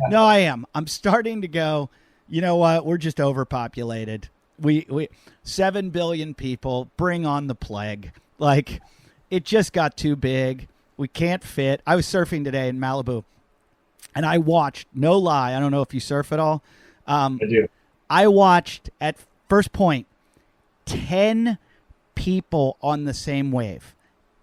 no, I am. I'm starting to go, you know what? We're just overpopulated. We 7 billion people, bring on the plague. Like, it just got too big. We can't fit. I was surfing today in Malibu, and I watched, no lie, I don't know if you surf at all. I do. I watched at first point 10 people on the same wave.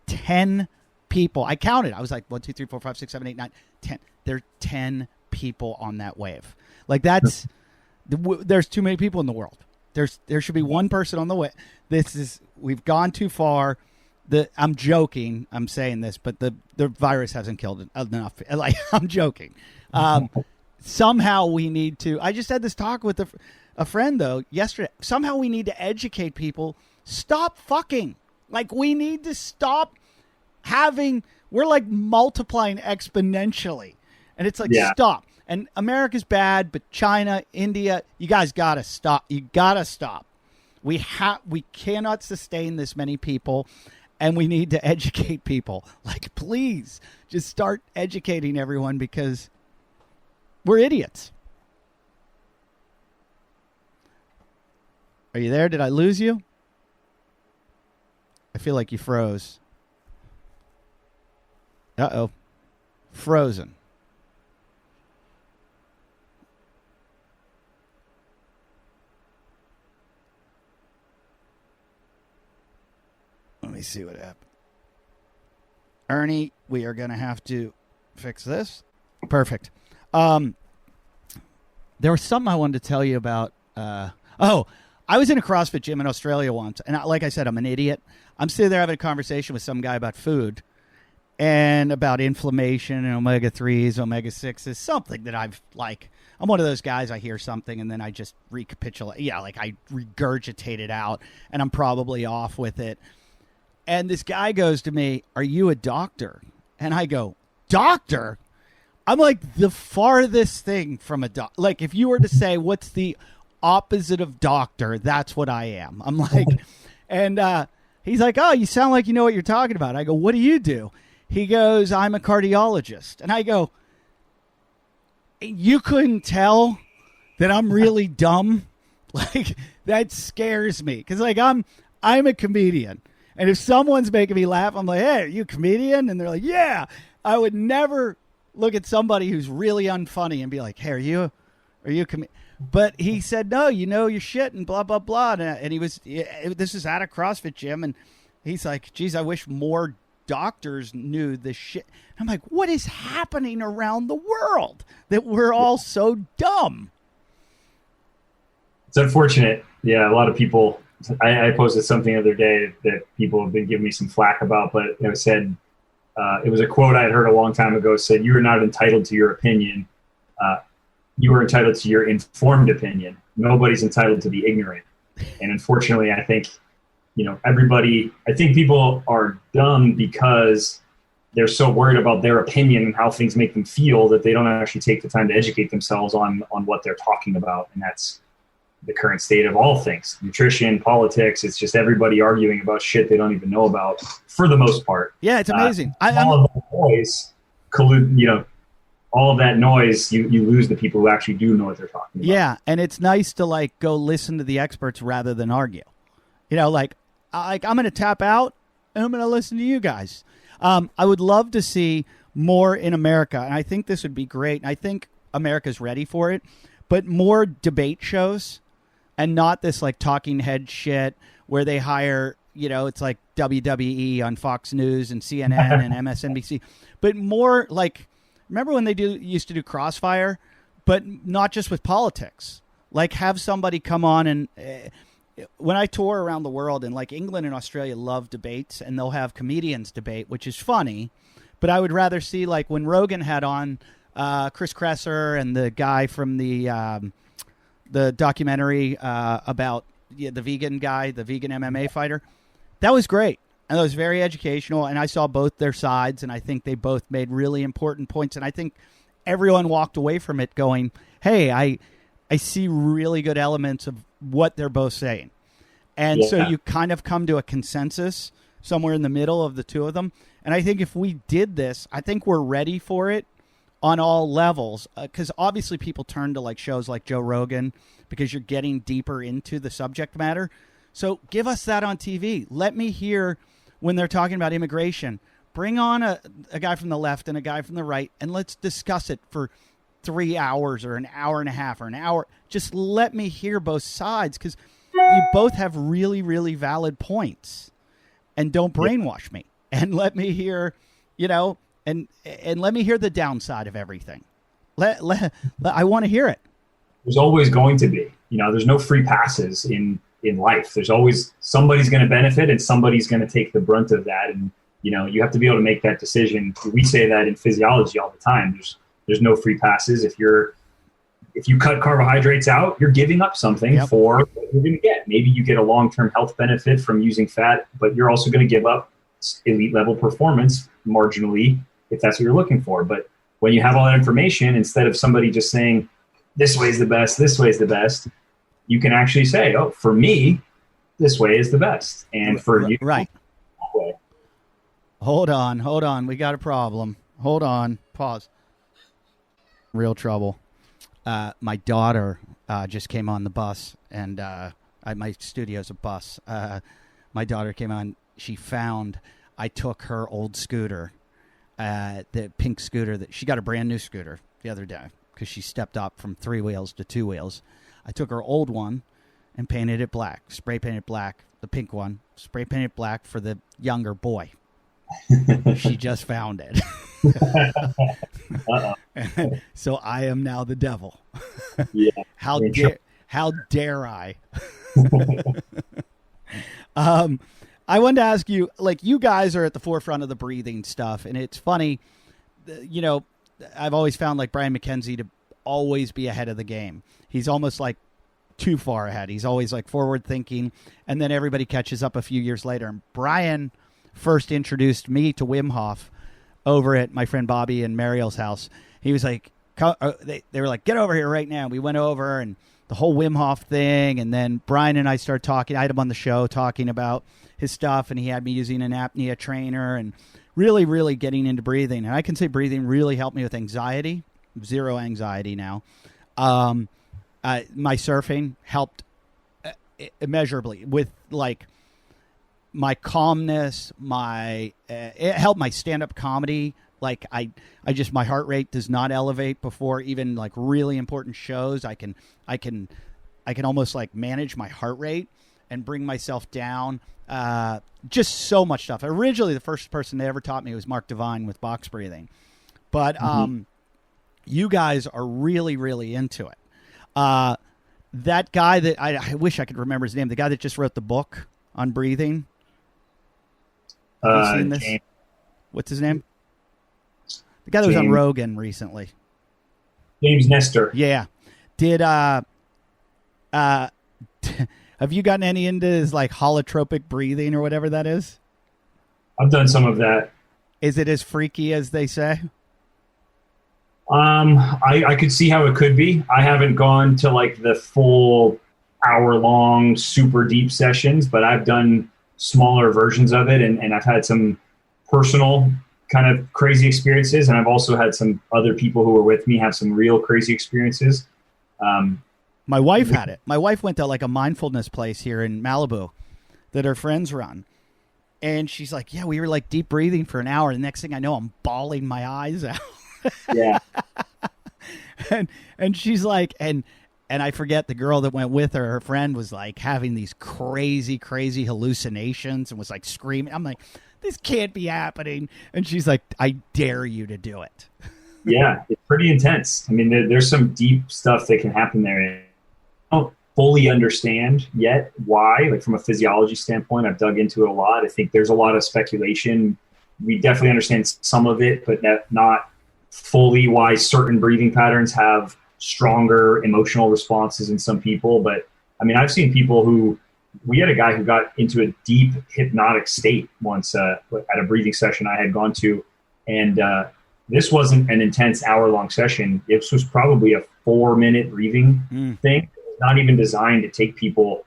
10 people. I counted. I was like 1, 2, 3, 4, 5, 6, 7, 8, 9, 10. There are 10 people on that wave. Like, that's there's too many people in the world. There should be one person on the way. We've gone too far. I'm joking. I'm saying this, but the virus hasn't killed enough. Like, I'm joking. Somehow we need to. I just had this talk with a friend though yesterday. Somehow we need to educate people. Stop fucking. Like, we need to stop having. We're like multiplying exponentially, and it's like stop. And America's bad, but China, India, you guys gotta stop. You gotta stop. We cannot sustain this many people, and we need to educate people. Like, please, just start educating everyone, because we're idiots. Are you there? Did I lose you? I feel like you froze. Uh-oh. Frozen. Let me see what happened. Ernie, we are going to have to fix this. Perfect. There was something I wanted to tell you about. I was in a CrossFit gym in Australia once, and like I said, I'm an idiot. I'm sitting there having a conversation with some guy about food and about inflammation and omega-3s, omega-6s, something that I'm one of those guys, I hear something and then I just recapitulate. Yeah, like I regurgitate it out, and I'm probably off with it. And this guy goes to me, "Are you a doctor?" And I go, "Doctor?" I'm like the farthest thing from a doctor. Like, if you were to say, what's the opposite of doctor, that's what I am. I'm like, and he's like, "Oh, you sound like you know what you're talking about." I go, "What do you do?" He goes, "I'm a cardiologist." And I go, "You couldn't tell that I'm really dumb?" Like, that scares me. Because, like, I'm a comedian. And if someone's making me laugh, I'm like, "Hey, are you a comedian?" And they're like, "Yeah." I would never look at somebody who's really unfunny and be like, "Hey, are you a comedian?" But he said, "No, you know your shit," and blah, blah, blah. And this is at a CrossFit gym. And he's like, "Geez, I wish more doctors knew this shit." I'm like, what is happening around the world that we're all so dumb? It's unfortunate. Yeah, a lot of people. I posted something the other day that people have been giving me some flack about, but it said, it was a quote I had heard a long time ago. Said, "You are not entitled to your opinion. You are entitled to your informed opinion. Nobody's entitled to be ignorant." And unfortunately, I think, I think people are dumb because they're so worried about their opinion and how things make them feel that they don't actually take the time to educate themselves on what they're talking about. And that's the current state of all things: nutrition, politics. It's just everybody arguing about shit they don't even know about for the most part. Yeah, it's amazing. All of that noise, all of that noise, you lose the people who actually do know what they're talking about. Yeah, and it's nice to like go listen to the experts rather than argue. Like I'm going to tap out and I'm going to listen to you guys. I would love to see more in America, and I think this would be great. And I think America's ready for it, but more debate shows and not this like talking head shit where they hire, it's like WWE on Fox News and CNN and MSNBC, but more like, remember when they used to do Crossfire, but not just with politics, like have somebody come on and when I tour around the world, and like England and Australia love debates, and they'll have comedians debate, which is funny, but I would rather see like when Rogan had on Chris Kresser and the guy from the documentary about the vegan guy, the vegan MMA fighter. That was great. And it was very educational. And I saw both their sides, and I think they both made really important points. And I think everyone walked away from it going, hey, I see really good elements of what they're both saying. And so you kind of come to a consensus somewhere in the middle of the two of them. And I think if we did this, I think we're ready for it on all levels. Because obviously people turn to like shows like Joe Rogan because you're getting deeper into the subject matter. So give us that on TV. Let me hear when they're talking about immigration. Bring on a guy from the left and a guy from the right, and let's discuss it for 3 hours or an hour and a half or an hour. Just let me hear both sides, because you both have really, really valid points. And don't brainwash me. And let me hear, and let me hear the downside of everything. I want to hear it. There's always going to be, there's no free passes in life. There's always somebody's going to benefit and somebody's going to take the brunt of that. And, you have to be able to make that decision. We say that in physiology all the time. There's no free passes. If you cut carbohydrates out, you're giving up something for what you're going to get. Maybe you get a long-term health benefit from using fat, but you're also going to give up elite level performance marginally if that's what you're looking for. But when you have all that information, instead of somebody just saying, this way is the best, this way is the best, you can actually say, oh, for me, this way is the best. And for you, right. That way. Hold on. We got a problem. Hold on. Pause. Real trouble. My daughter just came on the bus, and my studio's a bus. My daughter came on. She found I took her old scooter, the pink scooter. That she got a brand new scooter the other day because she stepped up from 3 wheels to 2 wheels. I took her old one and painted it black, spray painted black. The pink one, spray painted black for the younger boy. She just found it. So I am now the devil. Yeah. How dare I? I wanted to ask you, like, you guys are at the forefront of the breathing stuff, and it's funny, I've always found like Brian McKenzie to always be ahead of the game. He's almost like too far ahead. He's always like forward thinking, and then everybody catches up a few years later. And Brian first introduced me to Wim Hof over at my friend Bobby and Mariel's house. He was like, they were like, get over here right now. We went over and the whole Wim Hof thing. And then Brian and I started talking. I had him on the show talking about his stuff, and he had me using an apnea trainer and really, really getting into breathing. And I can say breathing really helped me with anxiety. 0 anxiety now. My surfing helped immeasurably with like my calmness, it helped my stand-up comedy. Like I just, my heart rate does not elevate before even like really important shows. I can almost like manage my heart rate and bring myself down. Just so much stuff. Originally, the first person that ever taught me was Mark Devine with box breathing, but you guys are really, really into it. That guy that I wish I could remember his name, the guy that just wrote the book on breathing. Have you seen this? James. What's his name? The guy that was on Rogan recently. James Nestler. Yeah. Did have you gotten any into his like holotropic breathing or whatever that is? I've done some of that. Is it as freaky as they say? I could see how it could be. I haven't gone to like the full hour-long, super deep sessions, but I've done smaller versions of it, and I've had some personal kind of crazy experiences, and I've also had some other people who were with me have some real crazy experiences. My wife had it. My wife went to like a mindfulness place here in Malibu that her friends run, And she's like, yeah, we were like deep breathing for an hour. The next thing I know, I'm bawling my eyes out. Yeah. and she's like, and I forget, the girl that went with her, her friend, was like having these crazy hallucinations and was like screaming. I'm like, this can't be happening. And she's like, I dare you to do it. Yeah, it's pretty intense. I mean, there's some deep stuff that can happen there. I don't fully understand yet why, like from a physiology standpoint. I've dug into it a lot. I think there's a lot of speculation. We definitely understand some of it, but not fully why certain breathing patterns have stronger emotional responses in some people. But I mean, I've seen people we had a guy who got into a deep hypnotic state once at a breathing session I had gone to. And this wasn't an intense hour-long session. This was probably a 4-minute breathing thing. Not even designed to take people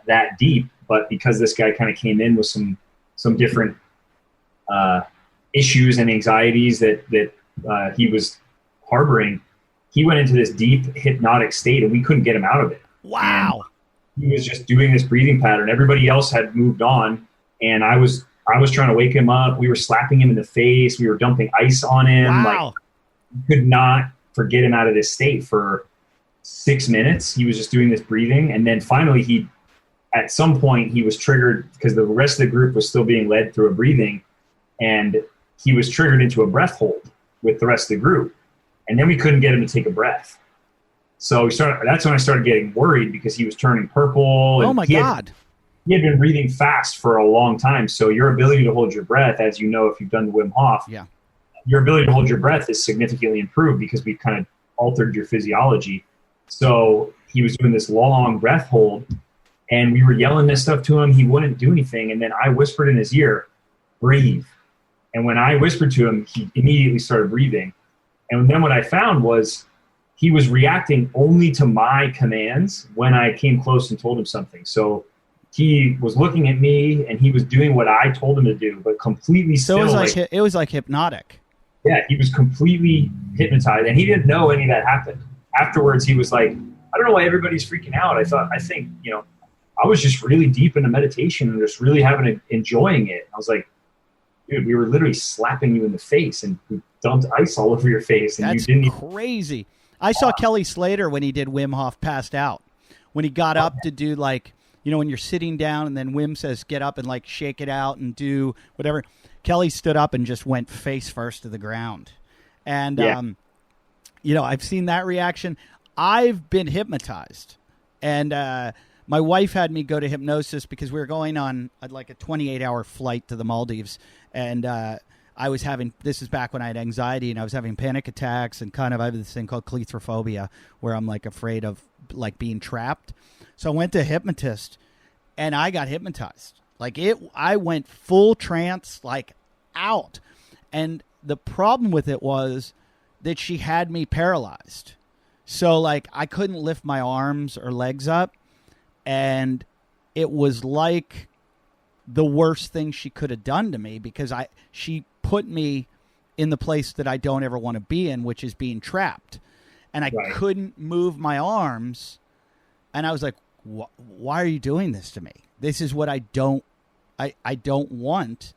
that deep, but because this guy kind of came in with some different issues and anxieties that he was harboring, he went into this deep hypnotic state, and we couldn't get him out of it. Wow! And he was just doing this breathing pattern. Everybody else had moved on, and I was trying to wake him up. We were slapping him in the face. We were dumping ice on him. Wow! Like, could not get him out of this state for 6 minutes. He was just doing this breathing. And then finally at some point he was triggered because the rest of the group was still being led through a breathing, and he was triggered into a breath hold with the rest of the group. And then we couldn't get him to take a breath. So that's when I started getting worried, because he was turning purple. Oh my God. He had been breathing fast for a long time. So your ability to hold your breath, as you know, if you've done the Wim Hof, your ability to hold your breath is significantly improved because we've kind of altered your physiology. So he was doing this long breath hold, and we were yelling this stuff to him. He wouldn't do anything. And then I whispered in his ear, breathe. And when I whispered to him, he immediately started breathing. And then what I found was he was reacting only to my commands when I came close and told him something. So he was looking at me and he was doing what I told him to do, but completely still. So it was like hypnotic. Yeah, he was completely hypnotized, and he didn't know any of that happened. Afterwards, he was like, I don't know why everybody's freaking out. I think, I was just really deep into meditation and just really enjoying it. I was like, dude, we were literally slapping you in the face and we dumped ice all over your face. And that's you didn't crazy. I saw Kelly Slater when he did Wim Hof passed out. When he got up to do when you're sitting down and then Wim says, get up and shake it out and do whatever. Kelly stood up and just went face first to the ground. And, I've seen that reaction. I've been hypnotized. And my wife had me go to hypnosis because we were going on a 28-hour flight to the Maldives. And I was having, this is back when I had anxiety, and I was having panic attacks, and I have this thing called claustrophobia where I'm afraid of being trapped. So I went to a hypnotist and I got hypnotized. I went full trance, out. And the problem with it was that she had me paralyzed. So I couldn't lift my arms or legs up. And it was the worst thing she could have done to me, because she put me in the place that I don't ever want to be in, which is being trapped. And I couldn't move my arms. And I was like, why are you doing this to me? This is what I don't want.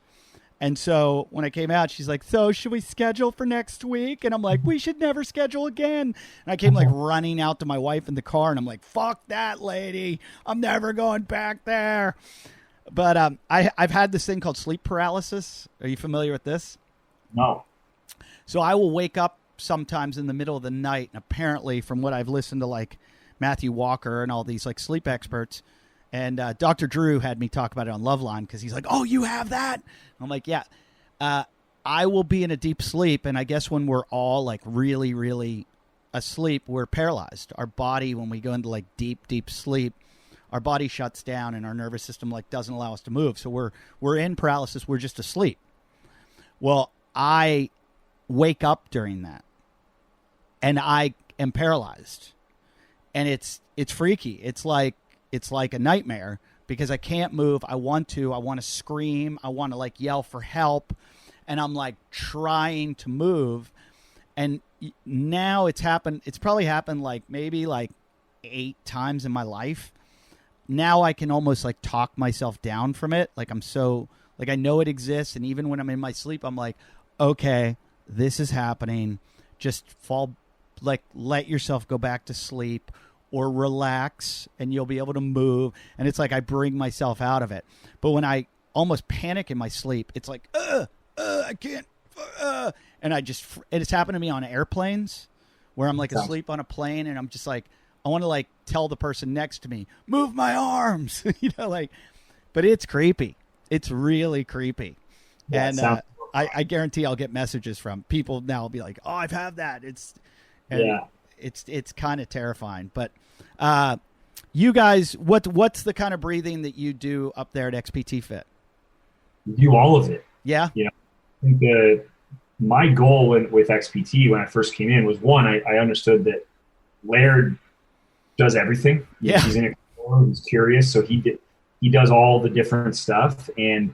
And so when I came out, she's like, so should we schedule for next week? And I'm like, we should never schedule again. And I came running out to my wife in the car, and I'm like, fuck that lady. I'm never going back there. But I've had this thing called sleep paralysis. Are you familiar with this? No. So I will wake up sometimes in the middle of the night, and apparently from what I've listened to Matthew Walker and all these sleep experts, and Dr. Drew had me talk about it on Loveline, because he's like, oh, you have that? I'm like, yeah. I will be in a deep sleep, and I guess when we're all really, really asleep, we're paralyzed. Our body, when we go into deep, deep sleep, our body shuts down and our nervous system doesn't allow us to move. So we're in paralysis. We're just asleep. Well, I wake up during that, and I am paralyzed, and it's freaky. It's like a nightmare, because I can't move. I want to scream. I want to yell for help. And I'm trying to move. And now it's probably happened maybe 8 times in my life. Now I can almost talk myself down from it. I'm so Like I know it exists, and even when I'm in my sleep, I'm like, okay, this is happening. Just let yourself go back to sleep or relax, and you'll be able to move. And it's like I bring myself out of it. But when I almost panic in my sleep, it's like, I can't, and it's happened to me on airplanes where I'm like asleep on a plane, and I'm just like, I want to like tell the person next to me, move my arms, but it's creepy. It's really creepy. Yeah, and I guarantee I'll get messages from people now. I'll be like, oh, I've had that. It's kind of terrifying. But you guys, what's the kind of breathing that you do up there at XPT Fit? We do all of it. Yeah. I think my goal with XPT when I first came in was, one, I understood that Laird does everything. Yeah. He's in a he's curious, so he does all the different stuff, and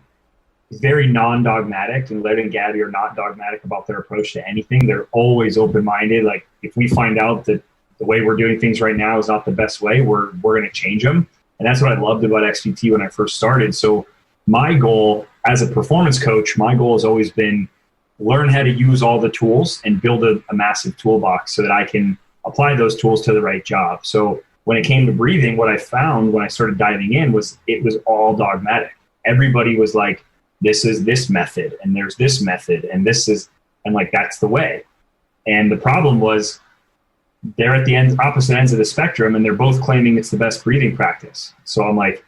he's very non-dogmatic, and Laird and Gabby are not dogmatic about their approach to anything. They're always open-minded. Like if we find out that the way we're doing things right now is not the best way, we're going to change them. And that's what I loved about XPT when I first started. So my goal as a performance coach, my goal has always been learn how to use all the tools and build a massive toolbox so that I can apply those tools to the right job. So when it came to breathing, what I found when I started diving in was it was all dogmatic. Everybody was like, this is this method, and there's this method, and like, that's the way. And the problem was they're at the opposite ends of the spectrum, and they're both claiming it's the best breathing practice. So I'm like,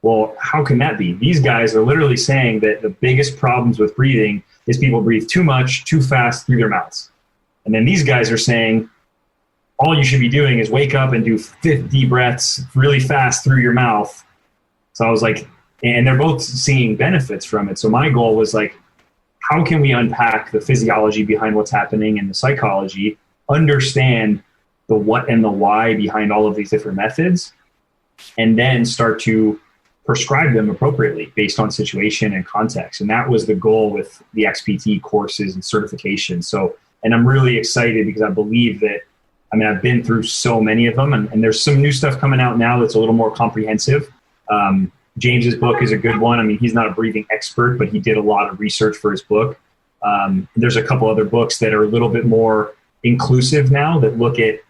well, how can that be? These guys are literally saying that the biggest problems with breathing is people breathe too much, too fast through their mouths. And then these guys are saying all you should be doing is wake up and do 50 breaths really fast through your mouth. So I was like, and they're both seeing benefits from it. So my goal was like, how can we unpack the physiology behind what's happening and the psychology, understand the what and the why behind all of these different methods, and then start to prescribe them appropriately based on situation and context. And that was the goal with the XPT courses and certifications. So, and I'm really excited because I believe that, I've been through so many of them, and there's some new stuff coming out now that's a little more comprehensive. James's book is a good one. He's not a breathing expert, but he did a lot of research for his book. There's a couple other books that are a little bit more inclusive now that look at,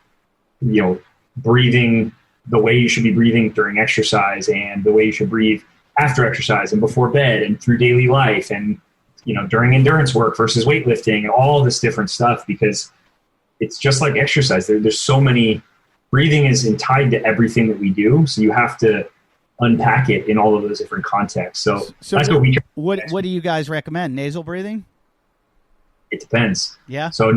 breathing, the way you should be breathing during exercise and the way you should breathe after exercise and before bed and through daily life and, during endurance work versus weightlifting and all this different stuff, because it's just like exercise. There's so many, breathing is tied to everything that we do. So you have to unpack it in all of those different contexts. So that's what we try. What do you guys recommend? Nasal breathing? It depends. Yeah. So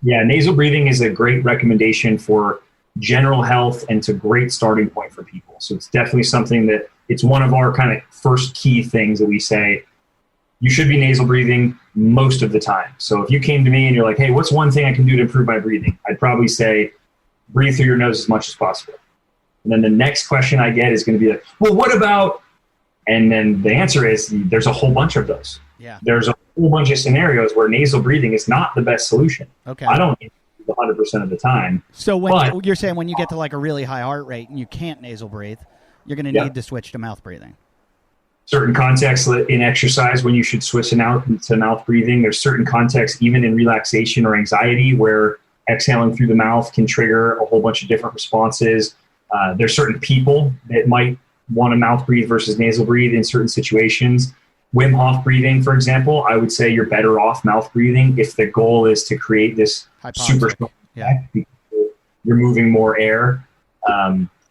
yeah, nasal breathing is a great recommendation for general health, and it's a great starting point for people. So it's definitely something that it's one of our kind of first key things that we say, you should be nasal breathing most of the time. So if you came to me and you're like, hey, what's one thing I can do to improve my breathing? I'd probably say, breathe through your nose as much as possible. And then the next question I get is going to be like, well, what about, and then the answer is there's a whole bunch of those. Yeah. There's a whole bunch of scenarios where nasal breathing is not the best solution. Okay. I don't need it 100% of the time. So when you're saying when you get to like a really high heart rate and you can't nasal breathe, you're going to need to switch to mouth breathing. Certain contexts in exercise when you should switch to mouth breathing. There's certain contexts even in relaxation or anxiety where exhaling through the mouth can trigger a whole bunch of different responses. There's certain people that might want to mouth breathe versus nasal breathe in certain situations. Wim Hof breathing, for example, I would say you're better off mouth breathing if the goal is to create this super strong effect because you're moving more air.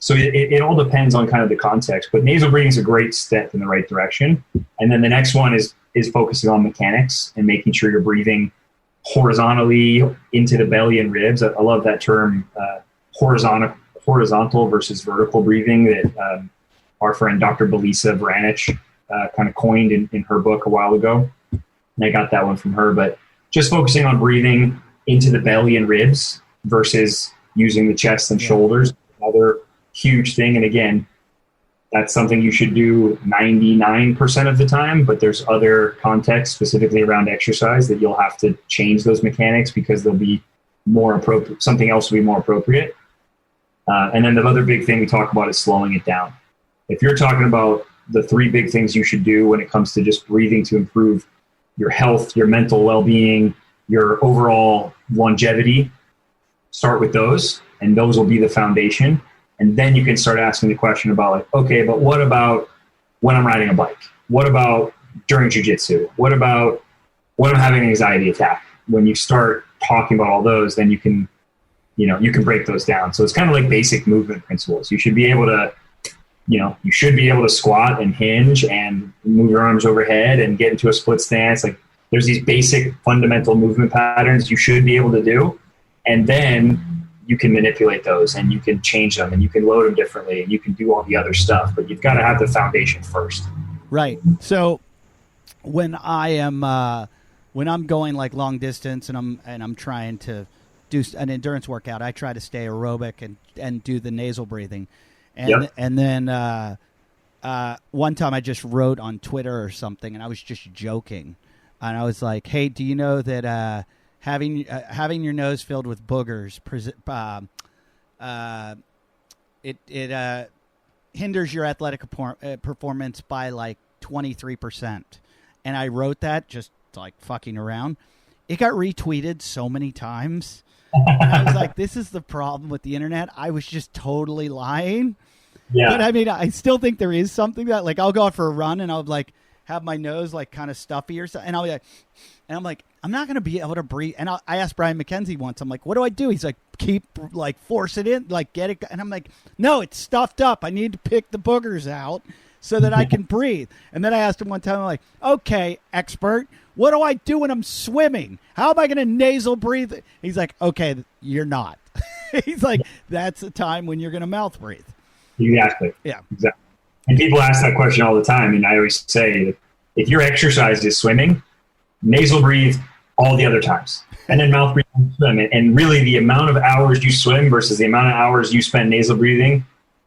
So it all depends on kind of the context, but nasal breathing is a great step in the right direction. And then the next one is focusing on mechanics and making sure you're breathing horizontally into the belly and ribs. I love that term, horizontal versus vertical breathing that our friend Dr. Belisa Vranich kind of coined in her book a while ago. And I got that one from her, but just focusing on breathing into the belly and ribs versus using the chest and shoulders, another huge thing. And again, that's something you should do 99% of the time, but there's other contexts specifically around exercise that you'll have to change those mechanics because they'll be more appropriate. Something else will be more appropriate. And then the other big thing we talk about is slowing it down. If you're talking about the three big things you should do when it comes to just breathing to improve your health, your mental well-being, your overall longevity. Start with those, and those will be the foundation. And then you can start asking the question about like, okay, but what about when I'm riding a bike? What about during jiu-jitsu? What about when I'm having an anxiety attack? When you start talking about all those, then you can break those down. So it's kind of like basic movement principles. You should be able to, you should be able to squat and hinge and move your arms overhead and get into a split stance. Like there's these basic fundamental movement patterns you should be able to do. And then you can manipulate those and you can change them and you can load them differently and you can do all the other stuff, but you've got to have the foundation first. Right. So when I'm going like long distance and I'm trying to do an endurance workout, I try to stay aerobic and do the nasal breathing. And then one time I just wrote on Twitter or something and I was just joking. And I was like, hey, do you know that having your nose filled with boogers it hinders your athletic performance by like 23%. And I wrote that just like fucking around. It got retweeted so many times. And I was like, this is the problem with the internet. I was just totally lying. Yeah. But I mean, I still think there is something that like I'll go out for a run and I'll like have my nose like kind of stuffy or something. And I'll be like, and I'm like, I'm not going to be able to breathe. And I asked Brian McKenzie once, I'm like, what do I do? He's like, keep like force it in, like get it. And I'm like, no, it's stuffed up. I need to pick the boogers out so that I can breathe. And then I asked him one time, I'm like, okay, expert, what do I do when I'm swimming? How am I going to nasal breathe? He's like, okay, you're not. He's like, that's the time when you're going to mouth breathe. Exactly. Yeah. Exactly. And people ask that question all the time. And I always say, if your exercise is swimming, nasal breathe all the other times. And then mouth breathe and swim. And really the amount of hours you swim versus the amount of hours you spend nasal breathing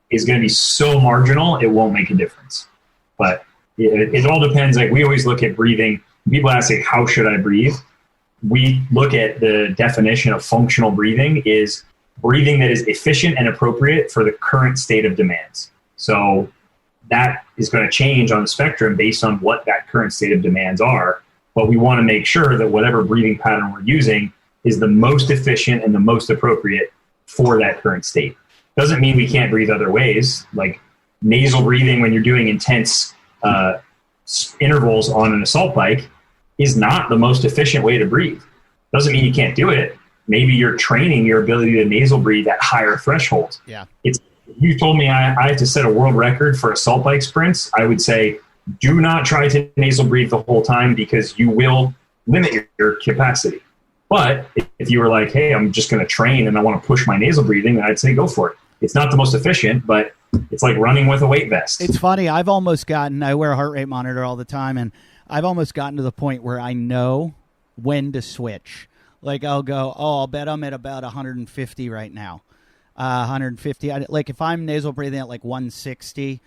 is going to be so marginal, it won't make a difference. But it all depends. Like we always look at breathing. People ask, like, how should I breathe? We look at the definition of functional breathing is breathing that is efficient and appropriate for the current state of demands. So that is going to change on the spectrum based on what that current state of demands are. But we want to make sure that whatever breathing pattern we're using is the most efficient and the most appropriate for that current state. Doesn't mean we can't breathe other ways. Like nasal breathing when you're doing intense intervals on an assault bike is not the most efficient way to breathe. Doesn't mean you can't do it. Maybe you're training your ability to nasal breathe at higher thresholds. Yeah. If you told me I have to set a world record for assault bike sprints, I would say do not try to nasal breathe the whole time because you will limit your capacity. But if you were like, hey, I'm just going to train and I want to push my nasal breathing, then I'd say go for it. It's not the most efficient, but it's like running with a weight vest. It's funny. I wear a heart rate monitor all the time, and I've almost gotten to the point where I know when to switch. Like I'll go, I'll bet I'm at about 150 right now. 150. Like if I'm nasal breathing at like 160,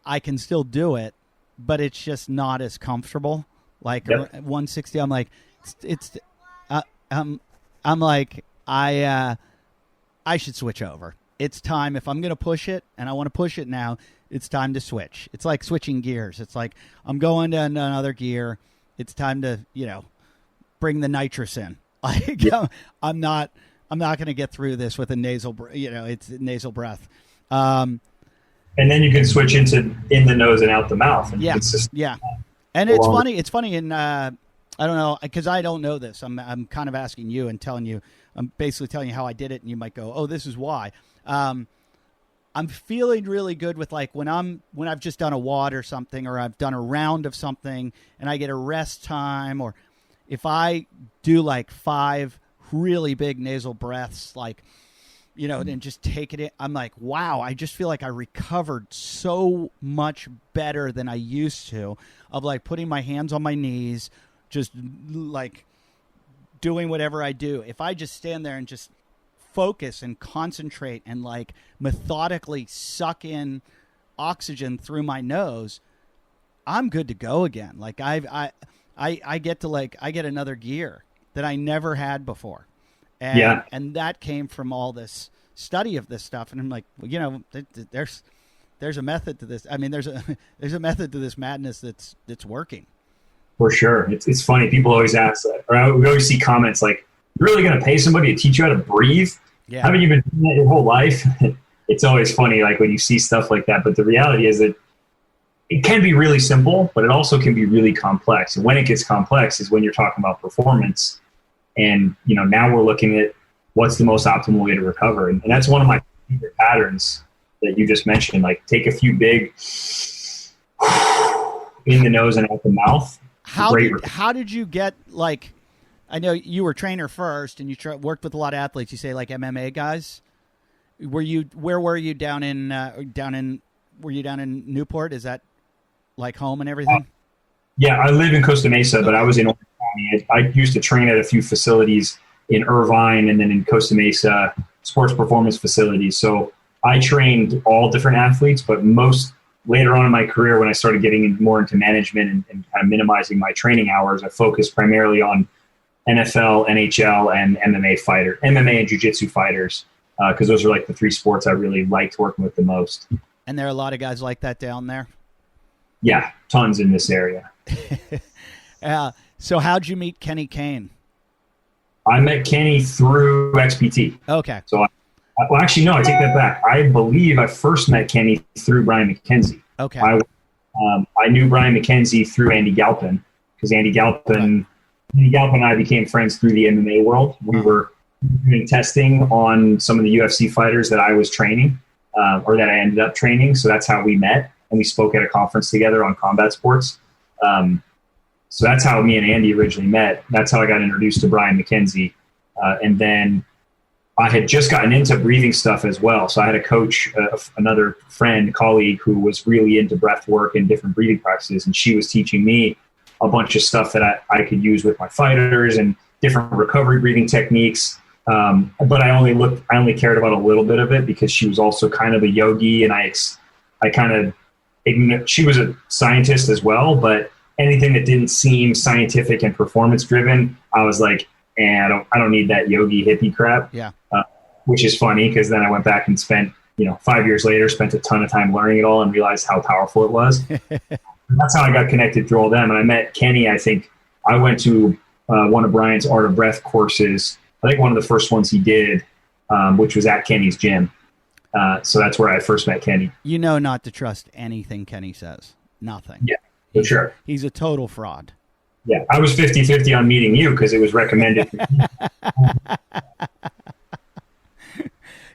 I can still do it, but it's just not as comfortable. Like 160, I'm like, I'm like, I should switch over. It's time. If I'm going to push it and I want to push it now, it's time to switch. It's like switching gears. It's like I'm going to another gear. It's time to, bring the nitrous in. Like I'm not going to get through this with a nasal, it's nasal breath. And then you can switch into in the nose and out the mouth. And And it's funny. And I don't know, because I don't know this. I'm kind of asking you and telling you. I'm basically telling you how I did it, and you might go, "Oh, this is why." I'm feeling really good with like when I've just done a WOD or something, or I've done a round of something, and I get a rest time, or if I do like 5 really big nasal breaths, like and just take it in, I'm like, wow, I just feel like I recovered so much better than I used to. Of like putting my hands on my knees, just like doing whatever I do. If I just stand there and just focus and concentrate and like methodically suck in oxygen through my nose, I'm good to go again. Like I get another gear that I never had before. And that came from all this study of this stuff. And I'm like, there's a method to this. I mean, there's a method to this madness that's working. For sure. It's funny. People always ask, we always see comments like, "You're really going to pay somebody to teach you how to breathe? Yeah. Haven't you been doing that your whole life?" It's always funny, like when you see stuff like that. But the reality is that it can be really simple, but it also can be really complex. And when it gets complex is when you're talking about performance. And, now we're looking at what's the most optimal way to recover. And that's one of my favorite patterns that you just mentioned. Like, take a few big in the nose and out the mouth. How did you get, like, I know you were trainer first and you worked with a lot of athletes. You say like MMA guys. Where were you down in Newport? Is that like home and everything? Yeah, I live in Costa Mesa, but I was in Orange County. I used to train at a few facilities in Irvine and then in Costa Mesa, sports performance facilities. So I trained all different athletes, but later on in my career, when I started getting more into management and kind of minimizing my training hours, I focused primarily on NFL, NHL, and MMA and jiu-jitsu fighters, because those are like the three sports I really liked working with the most. And there are a lot of guys like that down there? Yeah, tons in this area. So how'd you meet Kenny Kane? I met Kenny through XPT. Okay. So, actually, no, I take that back. I believe I first met Kenny through Brian McKenzie. Okay. I knew Brian McKenzie through Andy Galpin, because Andy Galpin and I became friends through the MMA world. We were doing testing on some of the UFC fighters that I was training, or that I ended up training. So that's how we met, and we spoke at a conference together on combat sports. So that's how me and Andy originally met. That's how I got introduced to Brian McKenzie. And then I had just gotten into breathing stuff as well. So I had a coach, another colleague who was really into breath work and different breathing practices. And she was teaching me a bunch of stuff that I could use with my fighters and different recovery breathing techniques. But I only cared about a little bit of it because she was also kind of a yogi, and I kind of ignored. She was a scientist as well, but anything that didn't seem scientific and performance driven, I was like, I don't need that yogi hippie crap. Yeah. Which is funny because then I went back and spent 5 years later, spent a ton of time learning it all and realized how powerful it was. That's how I got connected through all them. And I met Kenny. I think I went to one of Brian's Art of Breath courses. I think one of the first ones he did, which was at Kenny's gym. So that's where I first met Kenny. Not to trust anything Kenny says. Nothing. Yeah, for sure. He's a total fraud. Yeah, I was 50-50 on meeting you because it was recommended.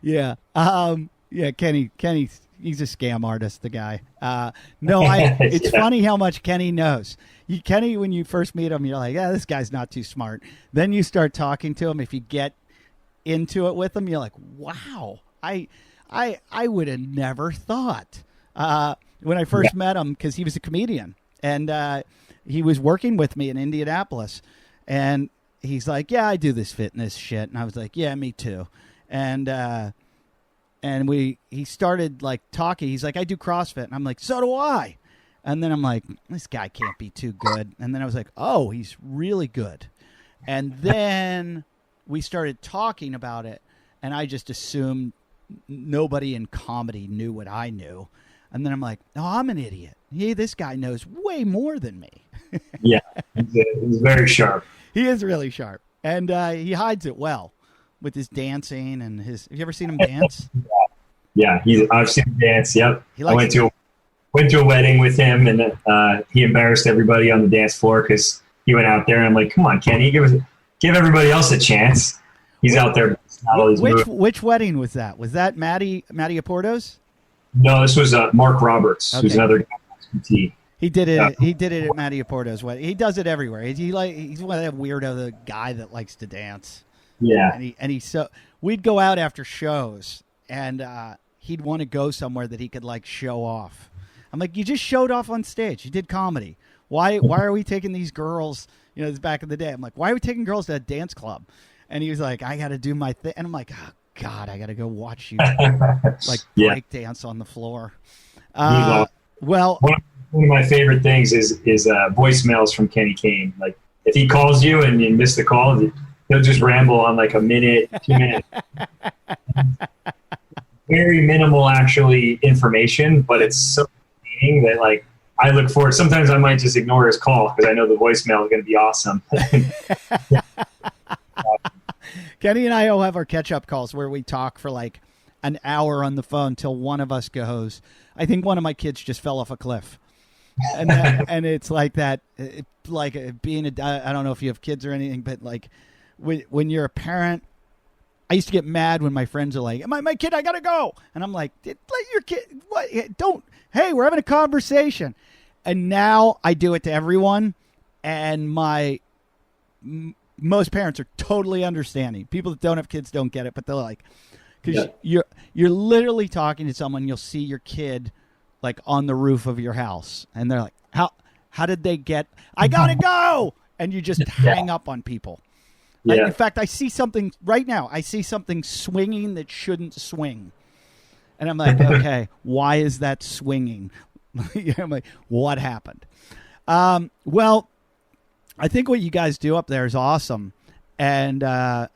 Yeah. Yeah, Kenny, he's a scam artist, the guy. It's funny how much Kenny knows. Kenny, when you first meet him, you're like, this guy's not too smart. Then you start talking to him. If you get into it with him, you're like, wow, I would have never thought. When I first met him, because he was a comedian, and he was working with me in Indianapolis, and he's like, yeah, I do this fitness shit. And I was like, yeah, me too. And he started like talking. He's like, I do CrossFit. And I'm like, so do I. And then I'm like, this guy can't be too good. And then I was like, oh, he's really good. And then we started talking about it, and I just assumed nobody in comedy knew what I knew. And then I'm like, oh, I'm an idiot. This guy knows way more than me. Yeah, he's very sharp. He is really sharp. And he hides it well with his dancing and his... Have you ever seen him dance? Yeah, I've seen him dance, yep. I went to a wedding with him, and he embarrassed everybody on the dance floor because he went out there, and I'm like, come on, Kenny, give everybody else a chance. He's out there. Which wedding was that? Was that Matty Aporto's? No, this was Mark Roberts, who's another guy on XPT. He did it. Yeah. He did it at Matty Aporto's wedding. He does it everywhere. He's one of that weirdo, the guy that likes to dance. Yeah. So we'd go out after shows, and he'd want to go somewhere that he could like show off. I'm like, you just showed off on stage. You did comedy. Why are we taking these girls? It's back in the day. I'm like, why are we taking girls to a dance club? And he was like, I got to do my thing. And I'm like, oh God, I got to go watch you break dance on the floor. Well, one of my favorite things is voicemails from Kenny Kane. Like if he calls you and you miss the call, he'll just ramble on like a minute, 2 minutes. very minimal actually information, but it's so meaning that like I look forward. Sometimes I might just ignore his call because I know the voicemail is going to be awesome. Kenny and I will have our catch-up calls where we talk for like an hour on the phone till one of us goes, I think one of my kids just fell off a cliff. And it's like that, being I don't know if you have kids or anything, but like when you're a parent, I used to get mad when my friends are like, my kid, I got to go. And I'm like, let your kid, what? Don't, hey, we're having a conversation. And now I do it to everyone. And most parents are totally understanding. People that don't have kids don't get it, but they're like, because you're literally talking to someone, you'll see your kid like on the roof of your house. And they're like, how did they get, I got to go. And you just hang up on people. Like, in fact, I see something right now. I see something swinging that shouldn't swing. And I'm like, okay, why is that swinging? I'm like, what happened? Well, I think what you guys do up there is awesome. And, I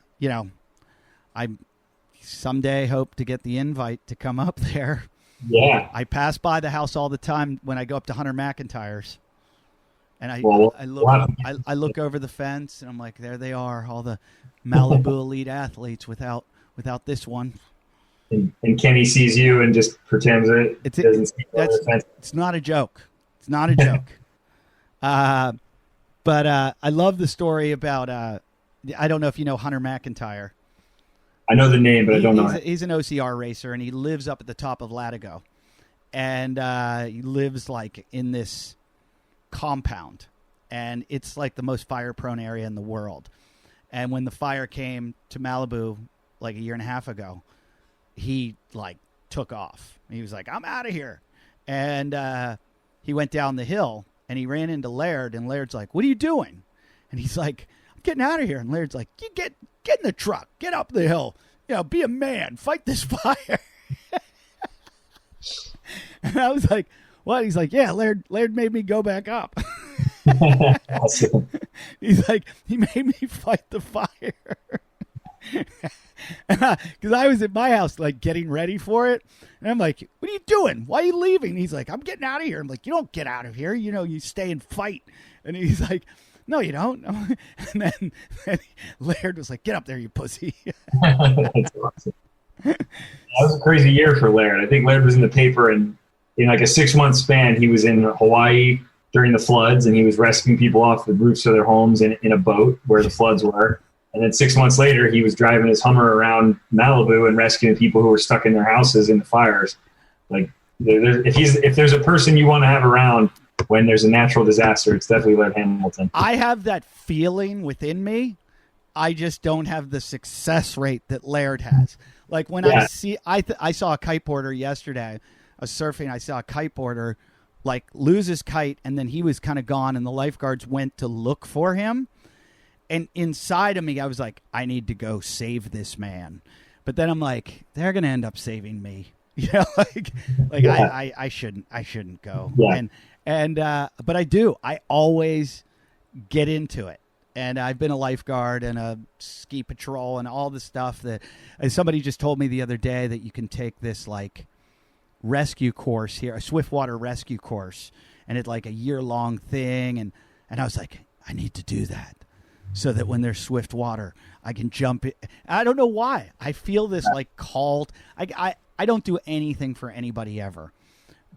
someday hope to get the invite to come up there. Yeah. I pass by the house all the time when I go up to Hunter McIntyre's. And I look over the fence, and I'm like, there they are, all the Malibu elite athletes without this one. And Kenny sees you and just pretends it doesn't see the fence. It's not a joke. It's not a joke. But I love the story about, I don't know if you know Hunter McIntyre. I know the name, but I don't know it. He's an OCR racer, and he lives up at the top of Latigo. And he lives like in this compound, and it's like the most fire-prone area in the world. And when the fire came to Malibu like a year and a half ago, he like took off. He was like, I'm out of here. And he went down the hill, and he ran into Laird, and Laird's like, what are you doing? And he's like, I'm getting out of here. And Laird's like, you get in the truck, get up the hill, be a man, fight this fire. And I was like, what? He's like, yeah, Laird made me go back up. Awesome. He's like, he made me fight the fire. Because I was at my house, like, getting ready for it. And I'm like, what are you doing? Why are you leaving? And he's like, I'm getting out of here. I'm like, you don't get out of here. You stay and fight. And he's like, no, you don't. And then Laird was like, get up there, you pussy. That's awesome. That was a crazy year for Laird. I think Laird was in the paper, and in like a 6-month span, he was in Hawaii during the floods, and he was rescuing people off the roofs of their homes in a boat where the floods were. And then 6 months later, he was driving his Hummer around Malibu and rescuing people who were stuck in their houses in the fires. Like, if there's a person you want to have around when there's a natural disaster, it's definitely Laird Hamilton. I have that feeling within me. I just don't have the success rate that Laird has. Like when I saw a kiteboarder yesterday. I was surfing. I saw a kiteboarder like lose his kite, and then he was kind of gone, and the lifeguards went to look for him. And inside of me, I was like, I need to go save this man. But then I'm like, they're going to end up saving me. I shouldn't go. Yeah. But I do. I always get into it. And I've been a lifeguard and a ski patrol and all the stuff that somebody just told me the other day that you can take this like rescue course here, a swiftwater rescue course, and it's like a year-long thing. And I was like, I need to do that so that when there's swift water, I can jump in. I don't know why. I feel this like called. I don't do anything for anybody ever.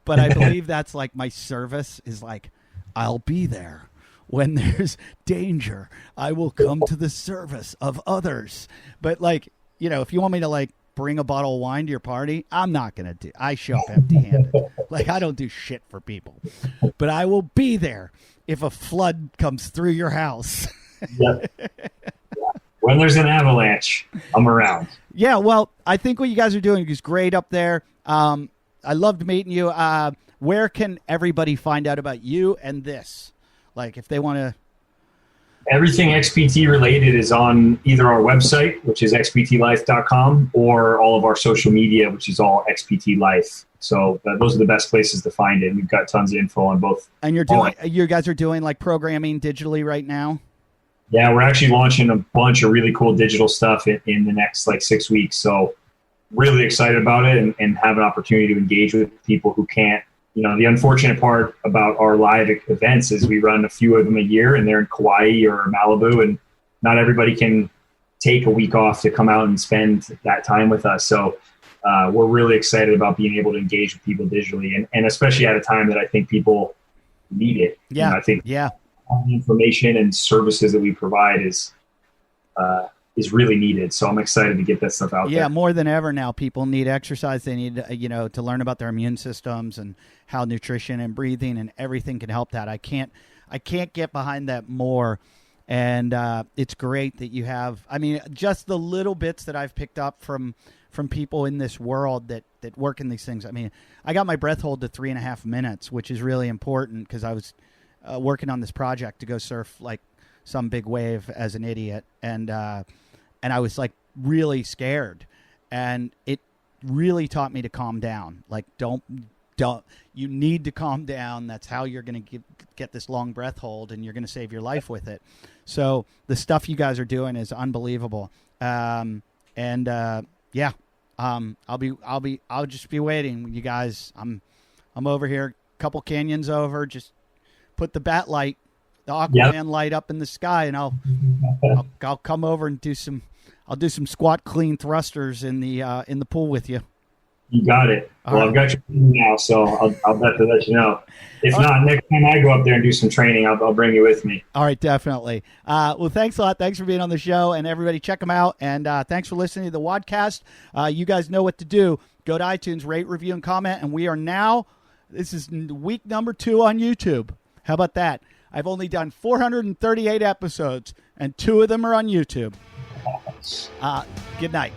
But I believe that's like my service is like, I'll be there. When there's danger, I will come to the service of others. But like, if you want me to like bring a bottle of wine to your party, I'm not going to do. I show up empty-handed. Like I don't do shit for people. But I will be there if a flood comes through your house. Yeah. When there's an avalanche, I'm around. Yeah, well, I think what you guys are doing is great up there. I loved meeting you. Where can everybody find out about you and this? Like if they want to... Everything XPT related is on either our website, which is xptlife.com, or all of our social media, which is all XPT Life. So those are the best places to find it. We've got tons of info on both. And you guys are doing like programming digitally right now? Yeah, we're actually launching a bunch of really cool digital stuff in the next like 6 weeks. So really excited about it and have an opportunity to engage with people who can't. The unfortunate part about our live events is we run a few of them a year, and they're in Kauai or Malibu, and not everybody can take a week off to come out and spend that time with us. So we're really excited about being able to engage with people digitally, and especially at a time that I think people need it. Yeah. I think the information and services that we provide is really needed. So I'm excited to get that stuff out there. Yeah, more than ever now, people need exercise. They need, to learn about their immune systems and how nutrition and breathing and everything can help that. I can't get behind that more. And it's great that you have, just the little bits that I've picked up from people in this world that work in these things. I got my breath hold to 3.5 minutes, which is really important because I was working on this project to go surf like some big wave as an idiot. And I was like really scared, and it really taught me to calm down. Like, don't, you need to calm down. That's how you're going to get this long breath hold, and you're going to save your life with it. So the stuff you guys are doing is unbelievable. I'll just be waiting, you guys. I'm over here, a couple canyons over, just put the bat light, the Aquaman light up in the sky, and I'll come over and do some squat clean thrusters in the pool with you. You got it. All well, right. I've got you now, so I'll have to let you know. If not, next time I go up there and do some training, I'll bring you with me. All right, definitely. Well, thanks a lot. Thanks for being on the show, and everybody check them out. And thanks for listening to the Wadcast. You guys know what to do. Go to iTunes, rate, review, and comment. And we are now, this is week number 2 on YouTube. How about that? I've only done 438 episodes, and 2 of them are on YouTube. Good night.